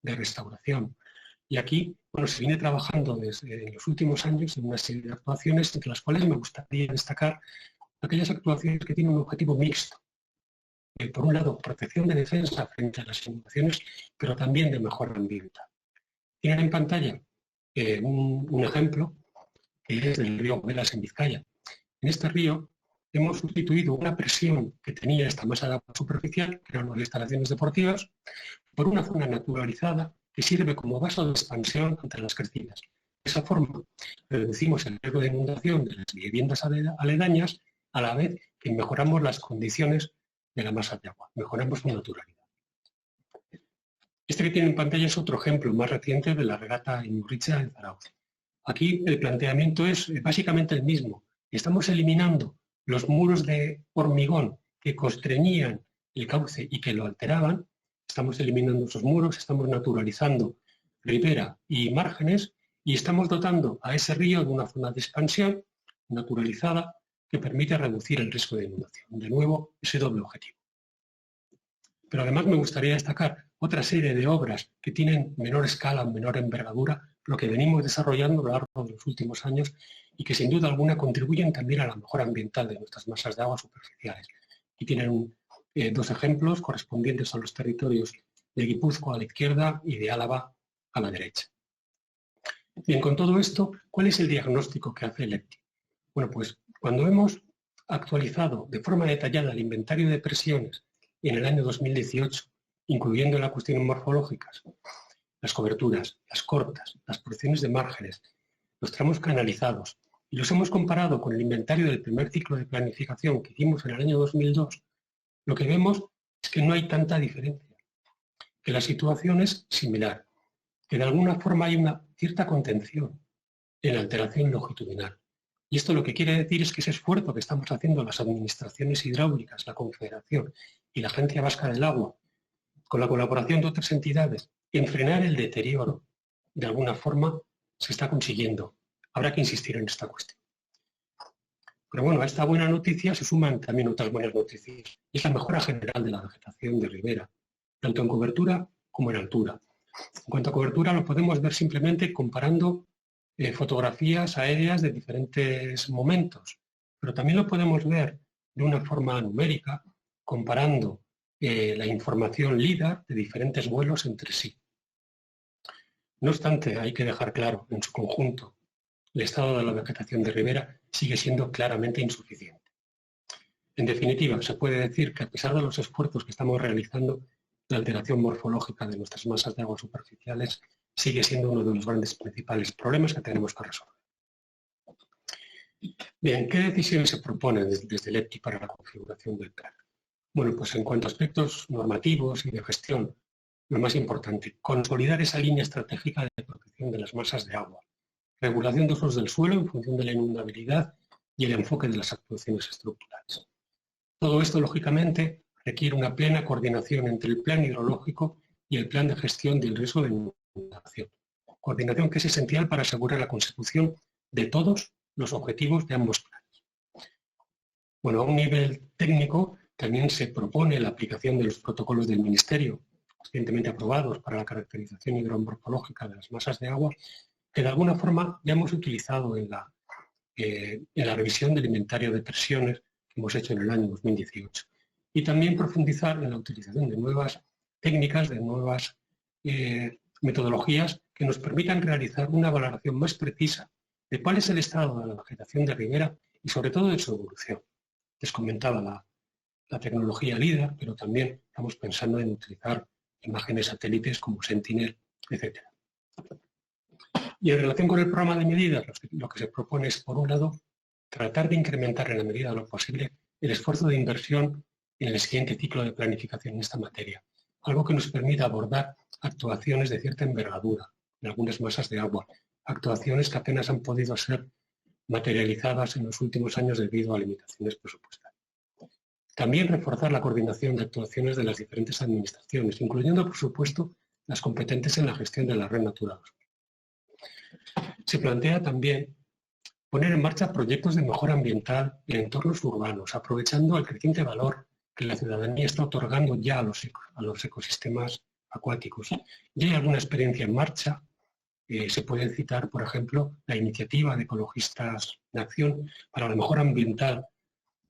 de restauración. Y aquí, bueno, se viene trabajando desde los últimos años en una serie de actuaciones, entre las cuales me gustaría destacar aquellas actuaciones que tienen un objetivo mixto. Por un lado, protección de defensa frente a las inundaciones, pero también de mejora ambiental. Tienen en pantalla un ejemplo que es del río Velas en Vizcaya. En este río hemos sustituido una presión que tenía esta masa de agua superficial, que eran las instalaciones deportivas, por una zona naturalizada que sirve como vaso de expansión ante las crecidas. De esa forma, reducimos el riesgo de inundación de las viviendas aledañas, a la vez que mejoramos las condiciones de la masa de agua, mejoramos su naturalidad. Este que tiene en pantalla es otro ejemplo más reciente de la regata Inurricha en Zarauz. Aquí el planteamiento es básicamente el mismo. Estamos eliminando los muros de hormigón que constreñían el cauce y que lo alteraban. Estamos eliminando esos muros, estamos naturalizando ribera y márgenes y estamos dotando a ese río de una zona de expansión naturalizada que permite reducir el riesgo de inundación. De nuevo, ese doble objetivo. Pero además me gustaría destacar otra serie de obras que tienen menor escala, menor envergadura, lo que venimos desarrollando a lo largo de los últimos años y que sin duda alguna contribuyen también a la mejora ambiental de nuestras masas de agua superficiales. Y tienen dos ejemplos correspondientes a los territorios de Guipúzcoa a la izquierda y de Álava a la derecha. Bien, con todo esto, ¿cuál es el diagnóstico que hace el EPTI? Bueno, pues cuando hemos actualizado de forma detallada el inventario de presiones en el año 2018, incluyendo las cuestiones morfológicas, las coberturas, las cortas, las porciones de márgenes, los tramos canalizados, y los hemos comparado con el inventario del primer ciclo de planificación que hicimos en el año 2002, lo que vemos es que no hay tanta diferencia, que la situación es similar, que de alguna forma hay una cierta contención en la alteración longitudinal. Y esto lo que quiere decir es que ese esfuerzo que estamos haciendo las administraciones hidráulicas, la Confederación y la Agencia Vasca del Agua, con la colaboración de otras entidades, en frenar el deterioro, de alguna forma se está consiguiendo. Habrá que insistir en esta cuestión. Pero bueno, a esta buena noticia se suman también otras buenas noticias. Y es la mejora general de la vegetación de ribera, tanto en cobertura como en altura. En cuanto a cobertura, lo podemos ver simplemente comparando fotografías aéreas de diferentes momentos, pero también lo podemos ver de una forma numérica, comparando la información LIDAR de diferentes vuelos entre sí. No obstante, hay que dejar claro, en su conjunto, el estado de la vegetación de ribera sigue siendo claramente insuficiente. En definitiva, se puede decir que a pesar de los esfuerzos que estamos realizando, la alteración morfológica de nuestras masas de agua superficiales sigue siendo uno de los grandes principales problemas que tenemos que resolver. Bien, ¿qué decisiones se proponen desde el EPTI para la configuración del plan? Bueno, pues en cuanto a aspectos normativos y de gestión, lo más importante, consolidar esa línea estratégica de protección de las masas de agua, regulación de usos del suelo en función de la inundabilidad y el enfoque de las actuaciones estructurales. Todo esto, lógicamente, requiere una plena coordinación entre el plan hidrológico y el plan de gestión del riesgo de inundación. Coordinación que es esencial para asegurar la consecución de todos los objetivos de ambos planes. Bueno, a un nivel técnico también se propone la aplicación de los protocolos del Ministerio, recientemente aprobados para la caracterización hidromorfológica de las masas de agua, que de alguna forma ya hemos utilizado en la revisión del inventario de presiones que hemos hecho en el año 2018. Y también profundizar en la utilización de nuevas técnicas, de nuevas metodologías que nos permitan realizar una valoración más precisa de cuál es el estado de la vegetación de ribera y sobre todo de su evolución. Les comentaba la tecnología LIDAR, pero también estamos pensando en utilizar imágenes satélites como Sentinel, etc. Y en relación con el programa de medidas, lo que se propone es, por un lado, tratar de incrementar en la medida de lo posible el esfuerzo de inversión en el siguiente ciclo de planificación en esta materia, algo que nos permita abordar actuaciones de cierta envergadura en algunas masas de agua, actuaciones que apenas han podido ser materializadas en los últimos años debido a limitaciones presupuestarias. También reforzar la coordinación de actuaciones de las diferentes administraciones, incluyendo, por supuesto, las competentes en la gestión de la red Natura 2000. Se plantea también poner en marcha proyectos de mejora ambiental en entornos urbanos, aprovechando el creciente valor que la ciudadanía está otorgando ya a los ecosistemas acuáticos. Ya hay alguna experiencia en marcha. Se puede citar, por ejemplo, la iniciativa de Ecologistas en Acción para la mejora ambiental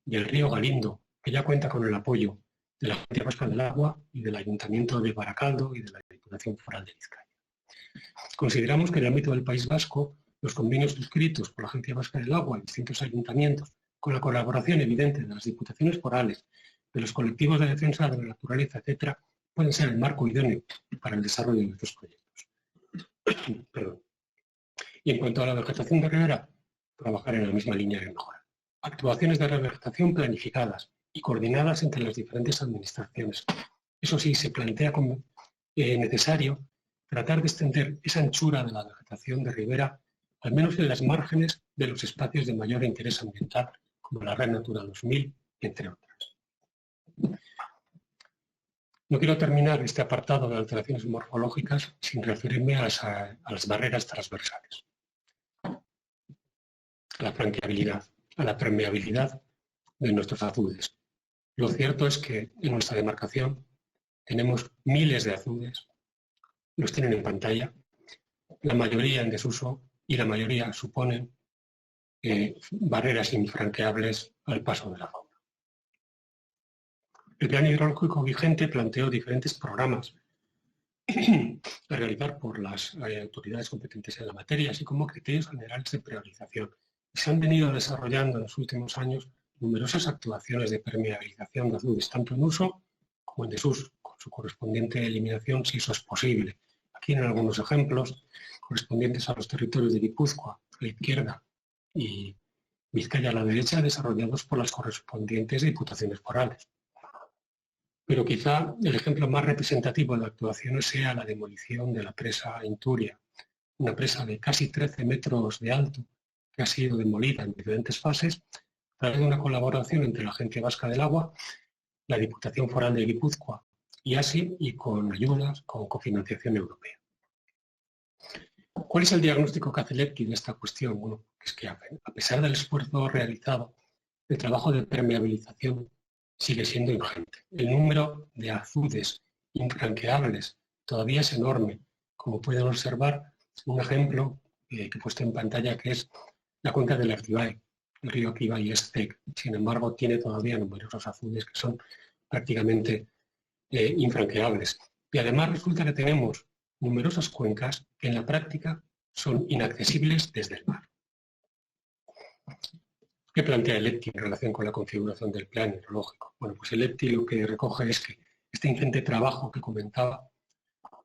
del río Galindo, que ya cuenta con el apoyo de la Agencia Vasca del Agua y del Ayuntamiento de Baracaldo y de la Diputación Foral de Vizcaya. Consideramos que en el ámbito del País Vasco, los convenios suscritos por la Agencia Vasca del Agua y distintos ayuntamientos, con la colaboración evidente de las diputaciones forales, de los colectivos de defensa de la naturaleza, etc., pueden ser el marco idóneo para el desarrollo de estos proyectos. Perdón. Y en cuanto a la vegetación de ribera, trabajar en la misma línea de mejora. Actuaciones de revegetación planificadas y coordinadas entre las diferentes administraciones. Eso sí, se plantea necesario tratar de extender esa anchura de la vegetación de ribera, al menos en las márgenes de los espacios de mayor interés ambiental, como la Red Natura 2000, entre otras. No quiero terminar este apartado de alteraciones morfológicas sin referirme a las barreras transversales, a la franqueabilidad, a la permeabilidad de nuestros azudes. Lo cierto es que en nuestra demarcación tenemos miles de azudes, los tienen en pantalla, la mayoría en desuso y la mayoría suponen barreras infranqueables al paso de la fauna. El plan hidrológico vigente planteó diferentes programas a realizar por las autoridades competentes en la materia, así como criterios generales de priorización. Se han venido desarrollando en los últimos años numerosas actuaciones de permeabilización de azudes, tanto en uso como en desuso, con su correspondiente eliminación si eso es posible. Aquí en algunos ejemplos correspondientes a los territorios de Guipúzcoa a la izquierda y Vizcaya a la derecha, desarrollados por las correspondientes diputaciones forales. Pero quizá el ejemplo más representativo de actuaciones sea la demolición de la presa Inturia, una presa de casi 13 metros de alto que ha sido demolida en diferentes fases a través de una colaboración entre la Agencia Vasca del Agua, la Diputación Foral de Guipúzcoa y ASI, y con ayudas, con cofinanciación europea. ¿Cuál es el diagnóstico que hace el EPTI de esta cuestión? Bueno, es que a pesar del esfuerzo realizado, el trabajo de permeabilización sigue siendo ingente. El número de azudes infranqueables todavía es enorme, como pueden observar un ejemplo que he puesto en pantalla, que es la cuenca del Artibai. El río Artibai es seco, sin embargo tiene todavía numerosos azudes que son prácticamente infranqueables. Y además resulta que tenemos numerosas cuencas que en la práctica son inaccesibles desde el mar. ¿Qué plantea el EPTI en relación con la configuración del plan hidrológico? Bueno, pues el EPTI lo que recoge es que este ingente trabajo que comentaba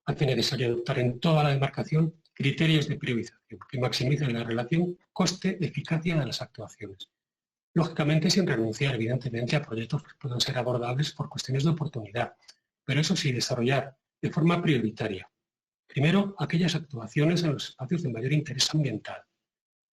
hace necesario adoptar en toda la demarcación criterios de priorización que maximicen la relación coste-eficacia de las actuaciones. Lógicamente, sin renunciar, evidentemente, a proyectos que puedan ser abordables por cuestiones de oportunidad, pero eso sí, desarrollar de forma prioritaria. Primero, aquellas actuaciones en los espacios de mayor interés ambiental.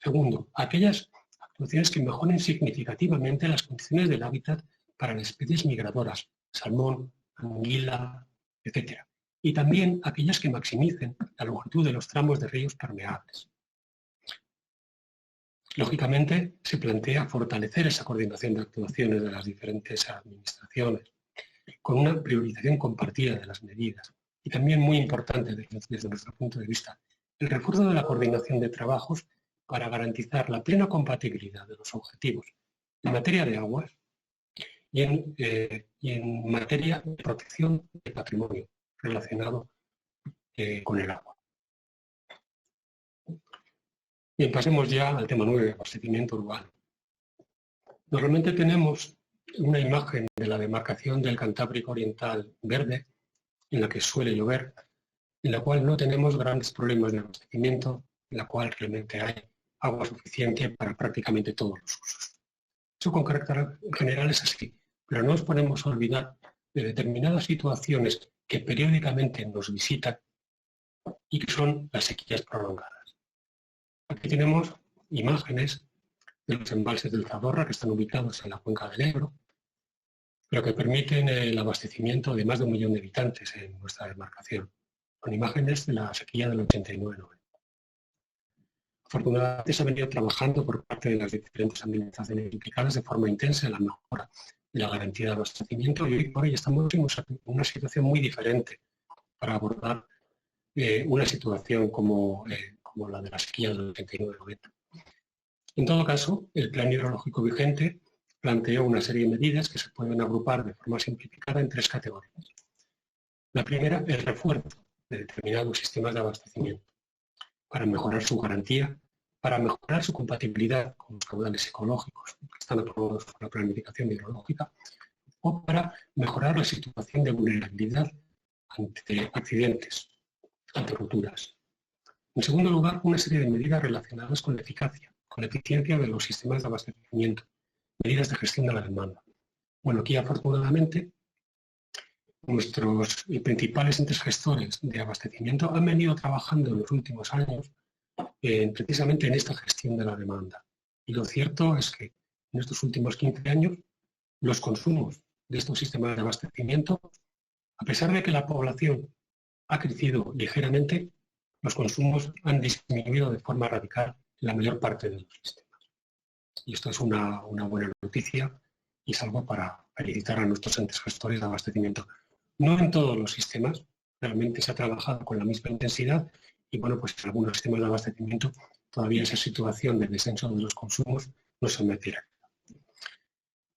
Segundo, aquellas actuaciones que mejoren significativamente las condiciones del hábitat para las especies migradoras, salmón, anguila, etc. Y también aquellas que maximicen la longitud de los tramos de ríos permeables. Lógicamente, se plantea fortalecer esa coordinación de actuaciones de las diferentes administraciones, con una priorización compartida de las medidas. Y también muy importante desde nuestro punto de vista, el refuerzo de la coordinación de trabajos para garantizar la plena compatibilidad de los objetivos en materia de aguas y en materia de protección del patrimonio relacionado con el agua. Bien, pasemos ya al tema 9, abastecimiento urbano. Normalmente tenemos una imagen de la demarcación del Cantábrico Oriental verde, en la que suele llover, en la cual no tenemos grandes problemas de abastecimiento, en la cual realmente hay agua suficiente para prácticamente todos los usos. Eso con carácter general es así, pero no nos podemos olvidar de determinadas situaciones que periódicamente nos visitan y que son las sequías prolongadas. Aquí tenemos imágenes de los embalses del Zadorra que están ubicados en la cuenca del Ebro, pero que permiten el abastecimiento de más de 1 millón de habitantes en nuestra demarcación. Son imágenes de la sequía del 89-90. Afortunadamente se ha venido trabajando por parte de las diferentes administraciones implicadas de forma intensa en la mejora de la garantía de abastecimiento, y hoy por hoy estamos en una situación muy diferente para abordar una situación como la de la sequía del 89-90. En todo caso, el plan hidrológico vigente planteó una serie de medidas que se pueden agrupar de forma simplificada en 3 categorías. La primera, el refuerzo de determinados sistemas de abastecimiento para mejorar su garantía, para mejorar su compatibilidad con los caudales ecológicos que están aprobados por la planificación hidrológica, o para mejorar la situación de vulnerabilidad ante accidentes, ante rupturas. En segundo lugar, una serie de medidas relacionadas con la eficacia, con la eficiencia de los sistemas de abastecimiento, medidas de gestión de la demanda. Bueno, aquí afortunadamente nuestros principales entes gestores de abastecimiento han venido trabajando en los últimos años precisamente en esta gestión de la demanda. Y lo cierto es que en estos últimos 15 años los consumos de estos sistemas de abastecimiento, a pesar de que la población ha crecido ligeramente, los consumos han disminuido de forma radical en la mayor parte de los sistemas. Y esto es una buena noticia y es algo para felicitar a nuestros entes gestores de abastecimiento. No en todos los sistemas, realmente se ha trabajado con la misma intensidad y bueno, pues en algunos sistemas de abastecimiento todavía esa situación de descenso de los consumos no se metirá.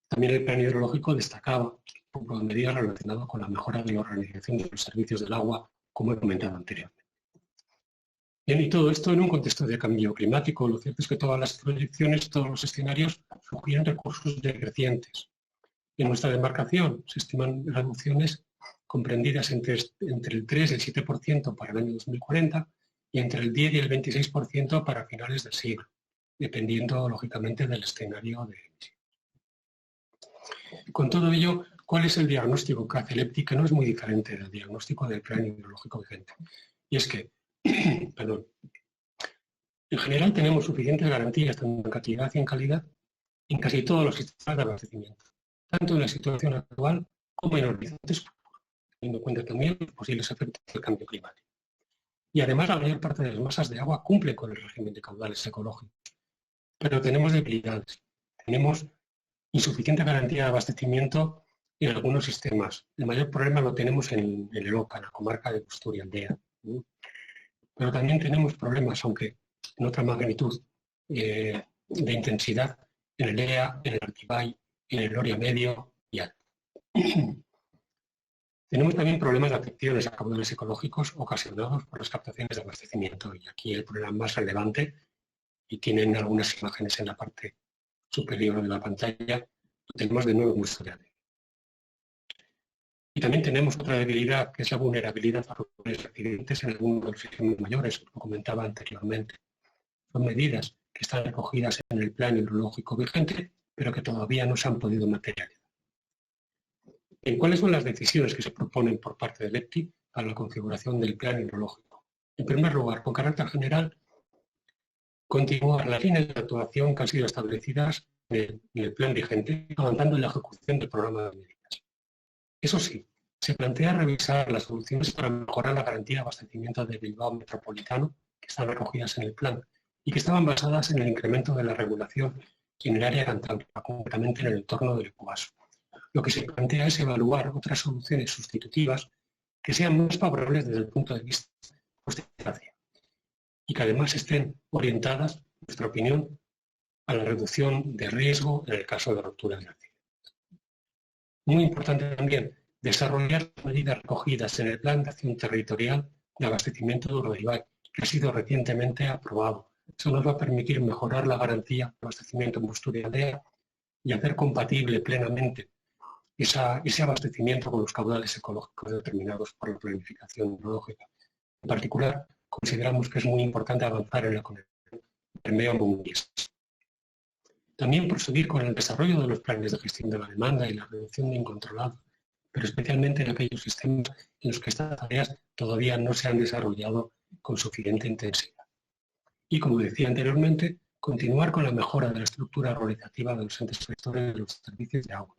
También el plan hidrológico destacaba un poco de medidas relacionadas con la mejora de la organización de los servicios del agua, como he comentado anteriormente. Bien, y todo esto en un contexto de cambio climático. Lo cierto es que todas las proyecciones, todos los escenarios sugieren recursos decrecientes. En nuestra demarcación se estiman reducciones comprendidas entre el 3 y el 7% para el año 2040 y entre el 10 y el 26% para finales del siglo, dependiendo lógicamente del escenario de emisión. Con todo ello, ¿cuál es el diagnóstico que hace el EPTI? Que no es muy diferente del diagnóstico del plan hidrológico vigente. Y es que, perdón, en general tenemos suficientes garantías tanto en cantidad y en calidad en casi todos los sistemas de abastecimiento, tanto en la situación actual como en horizontes futuros, teniendo en cuenta también los posibles efectos del cambio climático. Y además la mayor parte de las masas de agua cumple con el régimen de caudales ecológicos. Pero tenemos debilidades, tenemos insuficiente garantía de abastecimiento en algunos sistemas. El mayor problema lo tenemos en el Oca, en la comarca de Busturia-Aldea. Pero también tenemos problemas, aunque en otra magnitud de intensidad, en el EA, en el Artibay, en el Loria Medio y Alto. Tenemos también problemas de afecciones a caudales ecológicos ocasionados por las captaciones de abastecimiento. Y aquí el problema más relevante, y tienen algunas imágenes en la parte superior de la pantalla, lo tenemos de nuevo en Busturia. Y también tenemos otra debilidad, que es la vulnerabilidad a posibles accidentes en algunos de los sistemas mayores, como comentaba anteriormente. Son medidas que están recogidas en el plan hidrológico vigente, pero que todavía no se han podido materializar. ¿En cuáles son las decisiones que se proponen por parte del EPTI para la configuración del plan hidrológico? En primer lugar, con carácter general, continuar las líneas de actuación que han sido establecidas en el plan vigente, avanzando en la ejecución del programa de medidas. Eso sí, se plantea revisar las soluciones para mejorar la garantía de abastecimiento de Bilbao metropolitano, que están recogidas en el plan, y que estaban basadas en el incremento de la regulación en el área cantábrica, concretamente en el entorno del Ecuaso. Lo que se plantea es evaluar otras soluciones sustitutivas que sean más favorables desde el punto de vista de coste-eficacia y que además estén orientadas, en nuestra opinión, a la reducción de riesgo en el caso de ruptura de accidentes. Muy importante también desarrollar medidas recogidas en el Plan de Acción Territorial de Abastecimiento de Urdaibai, que ha sido recientemente aprobado. Eso nos va a permitir mejorar la garantía de abastecimiento en Busturia-Aldea y hacer compatible plenamente ese abastecimiento con los caudales ecológicos determinados por la planificación hidrológica. En particular, consideramos que es muy importante avanzar en la conexión Bermeo-Munguíes. También proseguir con el desarrollo de los planes de gestión de la demanda y la reducción de incontrolados, pero especialmente en aquellos sistemas en los que estas tareas todavía no se han desarrollado con suficiente intensidad. Y, como decía anteriormente, continuar con la mejora de la estructura organizativa de los entes gestores de los servicios de agua,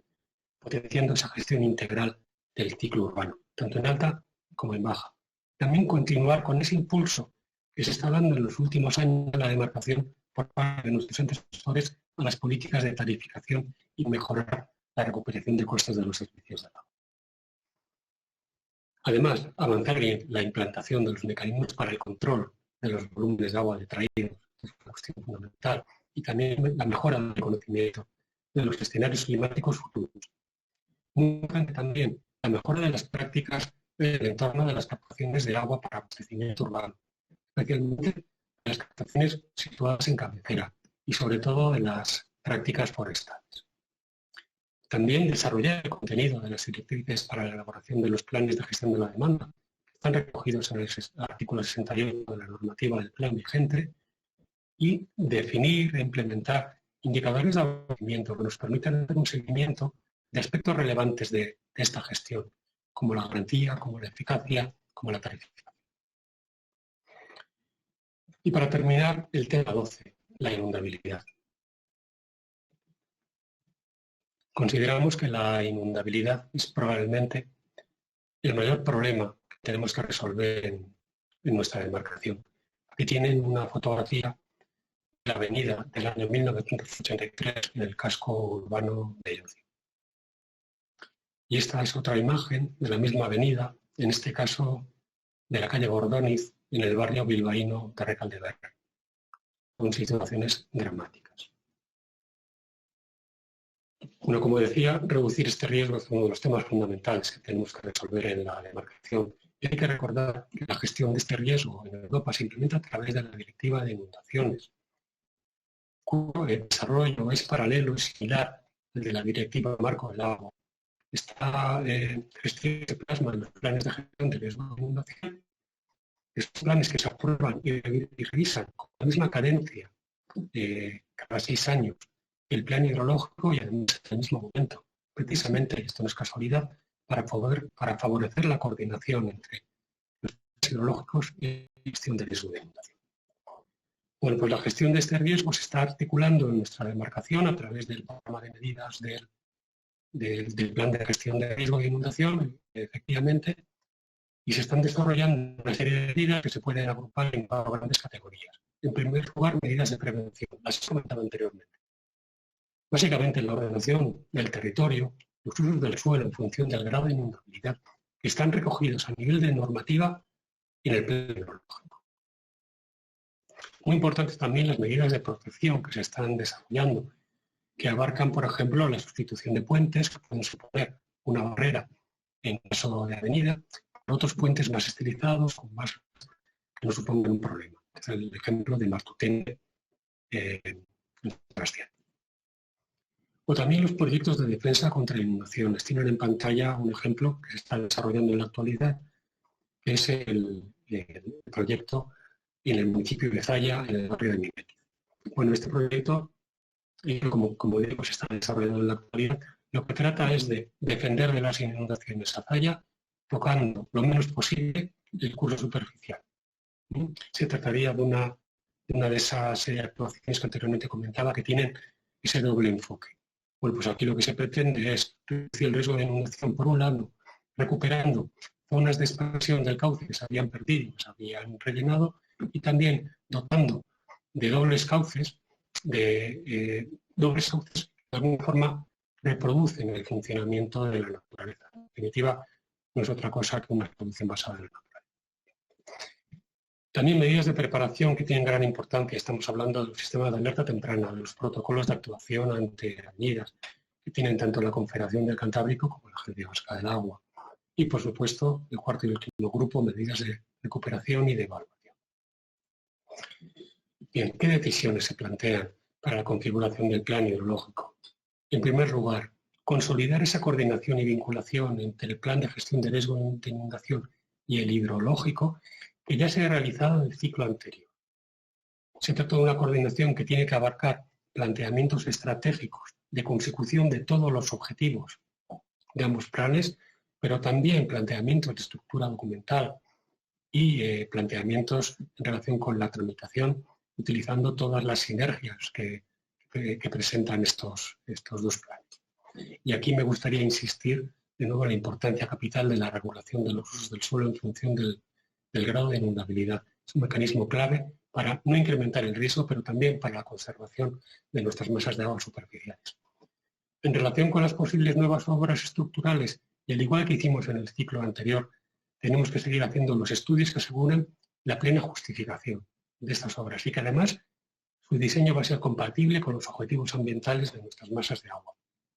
potenciando esa gestión integral del ciclo urbano, tanto en alta como en baja. También continuar con ese impulso que se está dando en los últimos años en la demarcación por parte de nuestros entes gestores a las políticas de tarificación y mejorar la recuperación de costes de los servicios de agua. Además, avanzar en la implantación de los mecanismos para el control de los volúmenes de agua detraídos, que es una cuestión fundamental, y también la mejora del conocimiento de los escenarios climáticos futuros. Muy importante también la mejora de las prácticas en el entorno de las captaciones de agua para abastecimiento urbano, especialmente las captaciones situadas en cabecera y sobre todo de las prácticas forestales. También desarrollar el contenido de las directrices para la elaboración de los planes de gestión de la demanda, que están recogidos en el artículo 68 de la normativa del plan vigente, y definir e implementar indicadores de abastecimiento que nos permitan hacer un seguimiento de aspectos relevantes de esta gestión, como la garantía, como la eficacia, como la tarificación. Y para terminar, el tema 12, la inundabilidad. Consideramos que la inundabilidad es probablemente el mayor problema que tenemos que resolver en nuestra demarcación. Aquí tienen una fotografía de la avenida del año 1983 en el casco urbano de Llodio. Y esta es otra imagen de la misma avenida, en este caso de la calle Gordóniz, en el barrio bilbaíno de Recaldeberra, con situaciones dramáticas. Bueno, como decía, reducir este riesgo es uno de los temas fundamentales que tenemos que resolver en la demarcación. Y hay que recordar que la gestión de este riesgo en Europa se implementa a través de la Directiva de Inundaciones, cuyo desarrollo es paralelo, es similar al de la Directiva Marco del Agua. Esta gestión se plasma en los planes de gestión de riesgo de inundación. Estos planes que se aprueban y revisan con la misma cadencia cada 6 años el plan hidrológico y además en el mismo momento. Precisamente, esto no es casualidad, para favorecer la coordinación entre los planes hidrológicos y la gestión del riesgo de inundación. Bueno, pues la gestión de este riesgo se está articulando en nuestra demarcación a través del programa de medidas del plan de gestión de riesgo de inundación, efectivamente, y se están desarrollando una serie de medidas que se pueden agrupar en 4 grandes categorías. En primer lugar, medidas de prevención, las he comentado anteriormente. Básicamente, la ordenación del territorio, los usos del suelo en función del grado de inundabilidad, que están recogidos a nivel de normativa y en el plan hidrológico. Muy importantes también las medidas de protección que se están desarrollando, que abarcan, por ejemplo, la sustitución de puentes, que pueden suponer una barrera en caso de avenida, por otros puentes más estilizados, con más que no supongan un problema. Es el ejemplo de Martutene en Sebastián. O también los proyectos de defensa contra inundaciones. Tienen en pantalla un ejemplo que se está desarrollando en la actualidad, que es el proyecto en el municipio de Zaya, en el barrio de Miguel. Bueno, este proyecto, como digo, se está desarrollando en la actualidad. Lo que trata es de defender de las inundaciones a Zaya, tocando lo menos posible el curso superficial. Se trataría de una de esas actuaciones que anteriormente comentaba que tienen ese doble enfoque. Bueno, pues aquí lo que se pretende es reducir el riesgo de inundación, por un lado, recuperando zonas de expansión del cauce que se habían perdido, se habían rellenado, y también dotando de dobles cauces que de alguna forma reproducen el funcionamiento de la naturaleza. En definitiva, no es otra cosa que una solución basada en la naturaleza. También medidas de preparación que tienen gran importancia. Estamos hablando del sistema de alerta temprana, de los protocolos de actuación ante avenidas, que tienen tanto la Confederación del Cantábrico como la Agencia Vasca del Agua. Y, por supuesto, el cuarto y último grupo, medidas de recuperación y de evaluación. Bien, ¿qué decisiones se plantean para la configuración del plan hidrológico? En primer lugar, consolidar esa coordinación y vinculación entre el plan de gestión de riesgo de inundación y el hidrológico que ya se ha realizado en el ciclo anterior. Se trata de una coordinación que tiene que abarcar planteamientos estratégicos de consecución de todos los objetivos de ambos planes, pero también planteamientos de estructura documental y planteamientos en relación con la tramitación, utilizando todas las sinergias que presentan estos dos planes. Y aquí me gustaría insistir de nuevo en la importancia capital de la regulación de los usos del suelo en función del grado de inundabilidad. Es un mecanismo clave para no incrementar el riesgo, pero también para la conservación de nuestras masas de agua superficiales. En relación con las posibles nuevas obras estructurales, y al igual que hicimos en el ciclo anterior, tenemos que seguir haciendo los estudios que aseguren la plena justificación de estas obras y que además su diseño va a ser compatible con los objetivos ambientales de nuestras masas de agua,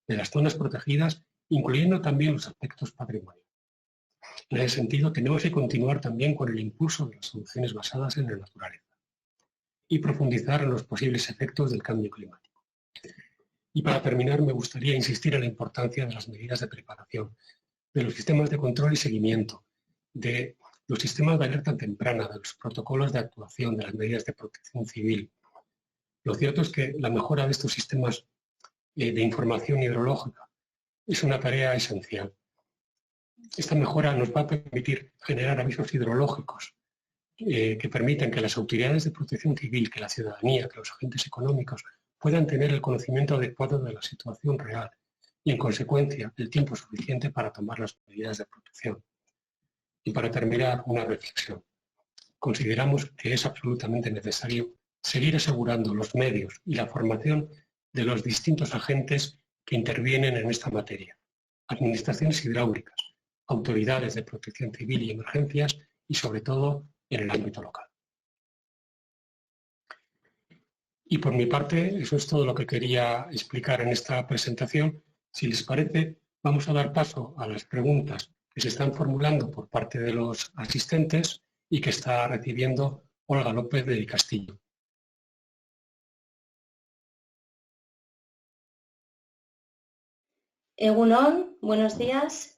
de las zonas protegidas, incluyendo también los aspectos patrimoniales. En ese sentido, tenemos que continuar también con el impulso de las soluciones basadas en la naturaleza y profundizar en los posibles efectos del cambio climático. Y para terminar, me gustaría insistir en la importancia de las medidas de preparación, de los sistemas de control y seguimiento, de los sistemas de alerta temprana, de los protocolos de actuación, de las medidas de protección civil. Lo cierto es que la mejora de estos sistemas de información hidrológica es una tarea esencial. esta mejora nos va a permitir generar avisos hidrológicos que permitan que las autoridades de protección civil, que la ciudadanía, que los agentes económicos puedan tener el conocimiento adecuado de la situación real y, en consecuencia, el tiempo suficiente para tomar las medidas de protección. Y para terminar, una reflexión. Consideramos que es absolutamente necesario seguir asegurando los medios y la formación de los distintos agentes que intervienen en esta materia, administraciones hidráulicas, autoridades de protección civil y emergencias y, sobre todo, en el ámbito local. Y por mi parte, eso es todo lo que quería explicar en esta presentación. Si les parece, vamos a dar paso a las preguntas que se están formulando por parte de los asistentes y que está recibiendo Olga López del Castillo. Egunon, buenos días.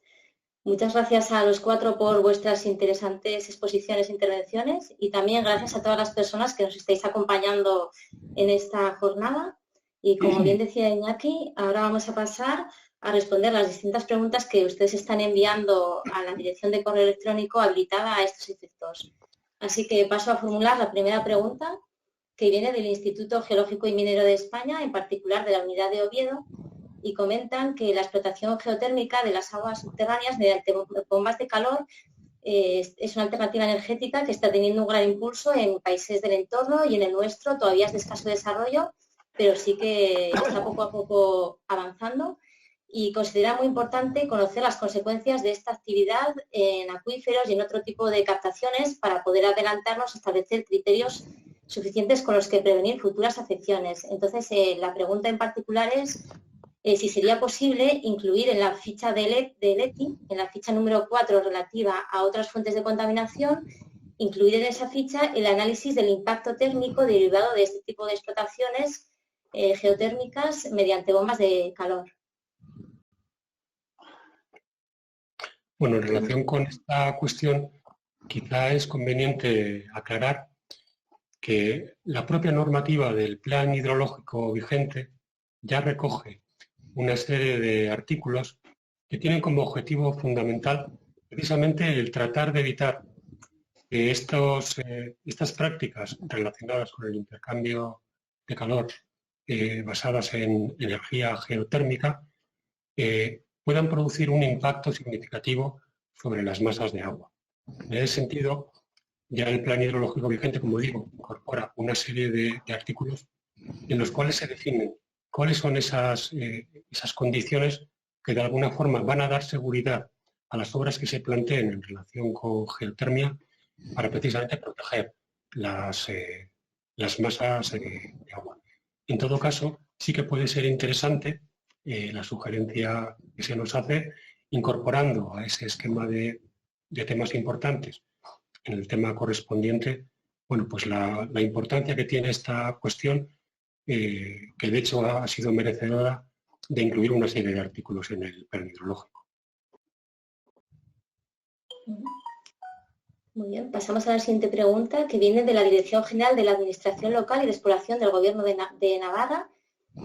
Muchas gracias a los cuatro por vuestras interesantes exposiciones e intervenciones y también gracias a todas las personas que nos estáis acompañando en esta jornada. Y como bien decía Iñaki, ahora vamos a pasar a responder las distintas preguntas que ustedes están enviando a la dirección de correo electrónico habilitada a estos efectos. Así que paso a formular la primera pregunta, que viene del Instituto Geológico y Minero de España, en particular de la Unidad de Oviedo, y comentan que la explotación geotérmica de las aguas subterráneas mediante bombas de calor es una alternativa energética que está teniendo un gran impulso en países del entorno y en el nuestro todavía es de escaso desarrollo, pero sí que está poco a poco avanzando y considera muy importante conocer las consecuencias de esta actividad en acuíferos y en otro tipo de captaciones para poder adelantarnos a establecer criterios suficientes con los que prevenir futuras afecciones. Entonces, la pregunta en particular es si sería posible incluir en la ficha de LETI, en la ficha número 4 relativa a otras fuentes de contaminación, incluir en esa ficha el análisis del impacto térmico derivado de este tipo de explotaciones geotérmicas mediante bombas de calor. Bueno, en relación con esta cuestión, quizá es conveniente aclarar que la propia normativa del plan hidrológico vigente ya recoge una serie de artículos que tienen como objetivo fundamental precisamente el tratar de evitar que estas prácticas relacionadas con el intercambio de calor basadas en energía geotérmica puedan producir un impacto significativo sobre las masas de agua. En ese sentido, ya el plan hidrológico vigente, como digo, incorpora una serie de artículos en los cuales se definen cuáles son esas condiciones que de alguna forma van a dar seguridad a las obras que se planteen en relación con geotermia para precisamente proteger las masas de agua. En todo caso, sí que puede ser interesante la sugerencia que se nos hace incorporando a ese esquema de temas importantes en el tema correspondiente, bueno, pues la importancia que tiene esta cuestión que de hecho ha sido merecedora de incluir una serie de artículos en el plan hidrológico. Muy bien, pasamos a la siguiente pregunta, que viene de la Dirección General de la Administración Local y de Exploración del Gobierno de Navarra.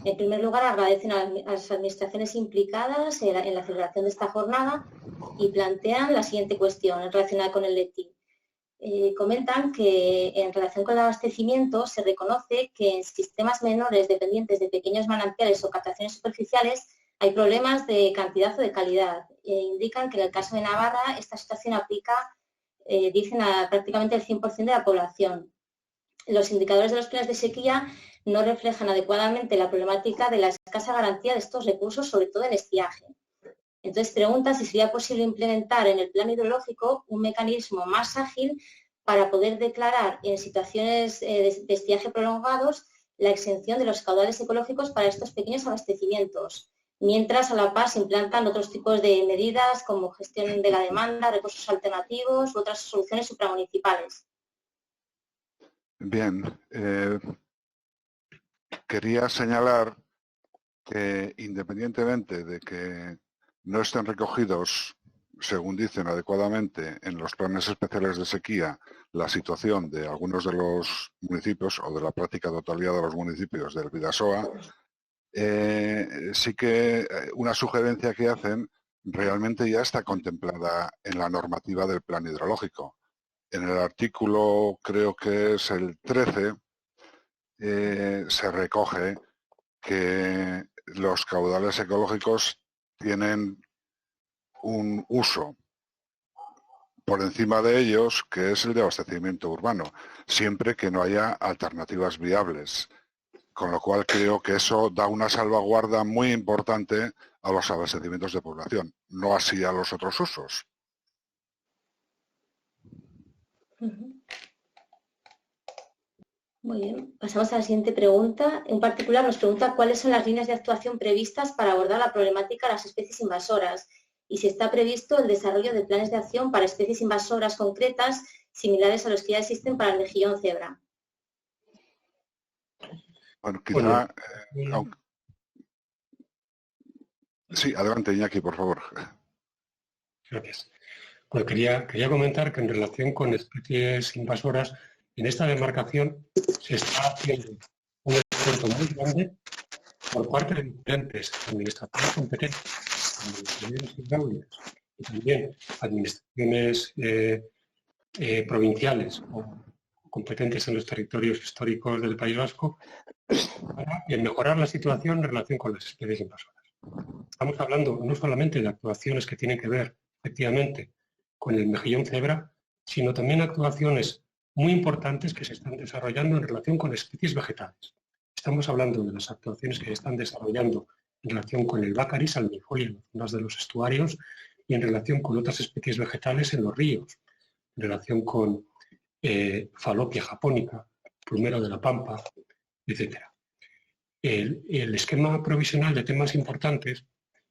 En primer lugar, agradecen a las administraciones implicadas en la celebración de esta jornada y plantean la siguiente cuestión relacionada con el LETI. Comentan que en relación con el abastecimiento se reconoce que en sistemas menores dependientes de pequeños manantiales o captaciones superficiales hay problemas de cantidad o de calidad. Indican que en el caso de Navarra esta situación aplica, dicen, a prácticamente el 100% de la población. Los indicadores de los planes de sequía no reflejan adecuadamente la problemática de la escasa garantía de estos recursos, sobre todo en estiaje. Entonces pregunta si sería posible implementar en el plan hidrológico un mecanismo más ágil para poder declarar en situaciones de estiaje prolongados la exención de los caudales ecológicos para estos pequeños abastecimientos, mientras a la par se implantan otros tipos de medidas como gestión de la demanda, recursos alternativos u otras soluciones supramunicipales. Bien, quería señalar que independientemente de que no estén recogidos, según dicen adecuadamente, en los planes especiales de sequía la situación de algunos de los municipios o de la práctica totalidad de los municipios del Bidasoa, sí que una sugerencia que hacen realmente ya está contemplada en la normativa del plan hidrológico. En el artículo, creo que es el 13, se recoge que los caudales ecológicos tienen un uso por encima de ellos, que es el de abastecimiento urbano, siempre que no haya alternativas viables. Con lo cual creo que eso da una salvaguarda muy importante a los abastecimientos de población, no así a los otros usos. Muy bien, pasamos a la siguiente pregunta. En particular nos pregunta cuáles son las líneas de actuación previstas para abordar la problemática de las especies invasoras y si está previsto el desarrollo de planes de acción para especies invasoras concretas similares a los que ya existen para el mejillón cebra. Bueno, quizá... Sí, adelante, Iñaki, por favor. Gracias. Bueno, quería comentar que en relación con especies invasoras, en esta demarcación se está haciendo un esfuerzo muy grande por parte de diferentes administraciones competentes, administraciones hidráulicas y también administraciones provinciales o competentes en los territorios históricos del País Vasco, para mejorar la situación en relación con las especies invasoras. Estamos hablando no solamente de actuaciones que tienen que ver, efectivamente, con el mejillón cebra, sino también actuaciones muy importantes que se están desarrollando en relación con especies vegetales. Estamos hablando de las actuaciones que se están desarrollando en relación con el bácaris salmifolia en las zonas de los estuarios y en relación con otras especies vegetales en los ríos, en relación con falopia japónica, plumero de la pampa, etc. El esquema provisional de temas importantes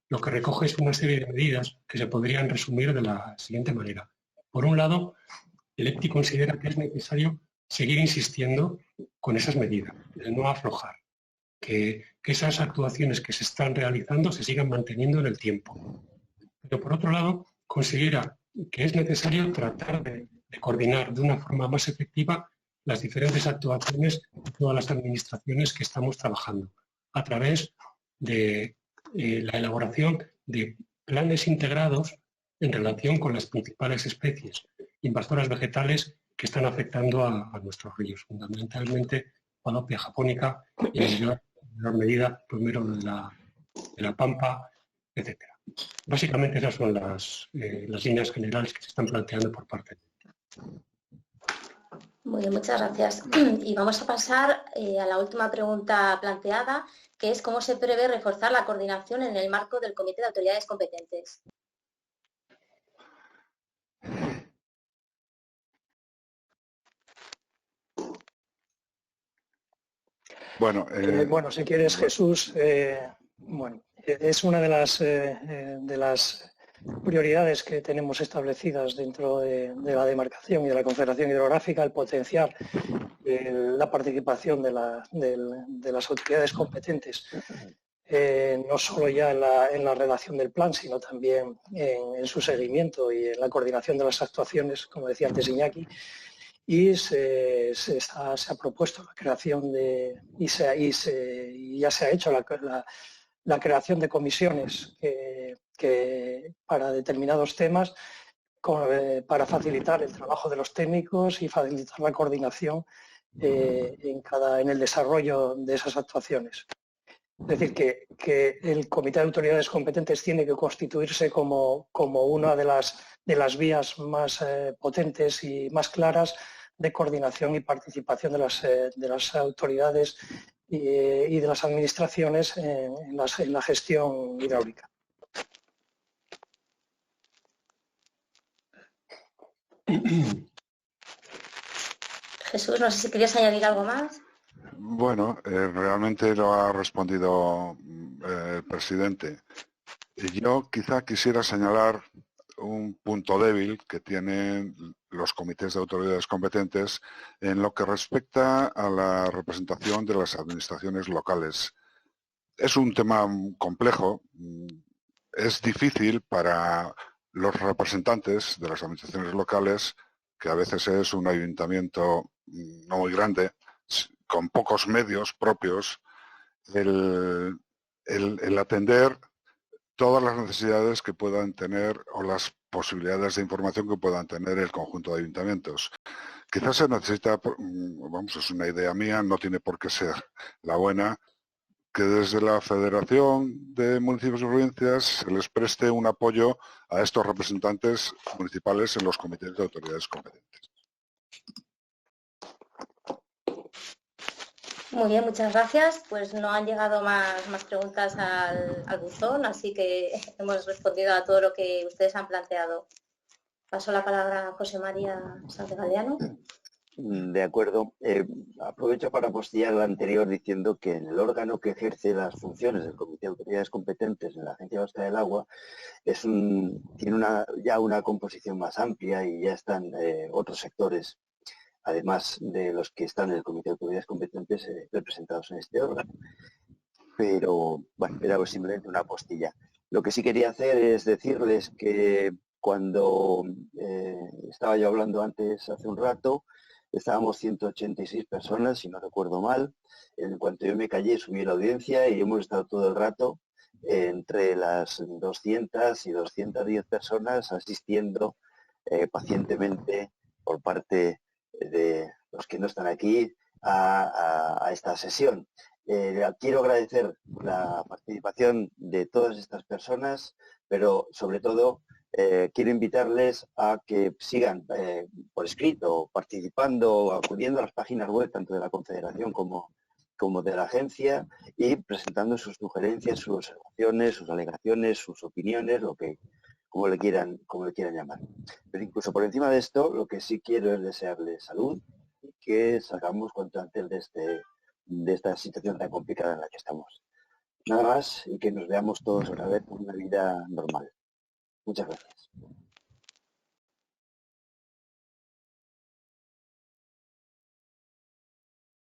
lo que recoge es una serie de medidas que se podrían resumir de la siguiente manera. Por un lado, el EPTI considera que es necesario seguir insistiendo con esas medidas, de no aflojar, que esas actuaciones que se están realizando se sigan manteniendo en el tiempo. Pero por otro lado, considera que es necesario tratar de coordinar de una forma más efectiva las diferentes actuaciones de todas las administraciones que estamos trabajando, a través de la elaboración de planes integrados en relación con las principales especies invasoras vegetales que están afectando a nuestros ríos, fundamentalmente falopia japónica y en menor medida plumero de la pampa, etc. Básicamente esas son las líneas generales que se están planteando por parte de... Muy bien, muchas gracias. Y vamos a pasar a la última pregunta planteada, que es cómo se prevé reforzar la coordinación en el marco del Comité de Autoridades Competentes. Bueno, bueno, si quieres, Jesús, bueno, es una de las prioridades que tenemos establecidas dentro de la demarcación y de la Confederación Hidrográfica, el potenciar la participación de las autoridades competentes, no solo ya en la redacción del plan, sino también en su seguimiento y en la coordinación de las actuaciones, como decía antes Iñaki. Y se ha propuesto la creación y ya se ha hecho la creación de comisiones que para determinados temas para facilitar el trabajo de los técnicos y facilitar la coordinación en el desarrollo de esas actuaciones. Es decir, que el Comité de Autoridades Competentes tiene que constituirse como una de las vías más potentes y más claras de coordinación y participación de las autoridades y de las administraciones en la gestión hidráulica. Jesús, no sé si querías añadir algo más. Bueno, realmente lo ha respondido el presidente. Yo quizá quisiera señalar un punto débil que tienen los comités de autoridades competentes en lo que respecta a la representación de las administraciones locales. Es un tema complejo, es difícil para los representantes de las administraciones locales, que a veces es un ayuntamiento no muy grande, con pocos medios propios, el atender todas las necesidades que puedan tener o las posibilidades de información que puedan tener el conjunto de ayuntamientos. Quizás se necesita, vamos, es una idea mía, no tiene por qué ser la buena, que desde la Federación de Municipios y Provincias se les preste un apoyo a estos representantes municipales en los comités de autoridades competentes. Muy bien, muchas gracias. Pues no han llegado más preguntas al buzón, así que hemos respondido a todo lo que ustedes han planteado. Paso la palabra a José María Sánchez Galeano. De acuerdo. Aprovecho para apostillar la anterior diciendo que en el órgano que ejerce las funciones del Comité de Autoridades Competentes en la Agencia Vasca del Agua tiene ya una composición más amplia y ya están otros sectores, además de los que están en el Comité de Autoridades Competentes representados en este órgano. Pero, bueno, era simplemente una apostilla. Lo que sí quería hacer es decirles que cuando estaba yo hablando antes, hace un rato, estábamos 186 personas, si no recuerdo mal. En cuanto yo me callé, subí la audiencia y hemos estado todo el rato entre las 200 y 210 personas asistiendo pacientemente por parte de los que no están aquí a esta sesión. Quiero agradecer la participación de todas estas personas, pero sobre todo quiero invitarles a que sigan por escrito, participando, acudiendo a las páginas web tanto de la Confederación como de la agencia y presentando sus sugerencias, sus observaciones, sus alegaciones, sus opiniones, como le quieran llamar. Pero incluso por encima de esto, lo que sí quiero es desearles salud y que salgamos cuanto antes de esta situación tan complicada en la que estamos. Nada más y que nos veamos todos otra vez con una vida normal. Muchas gracias.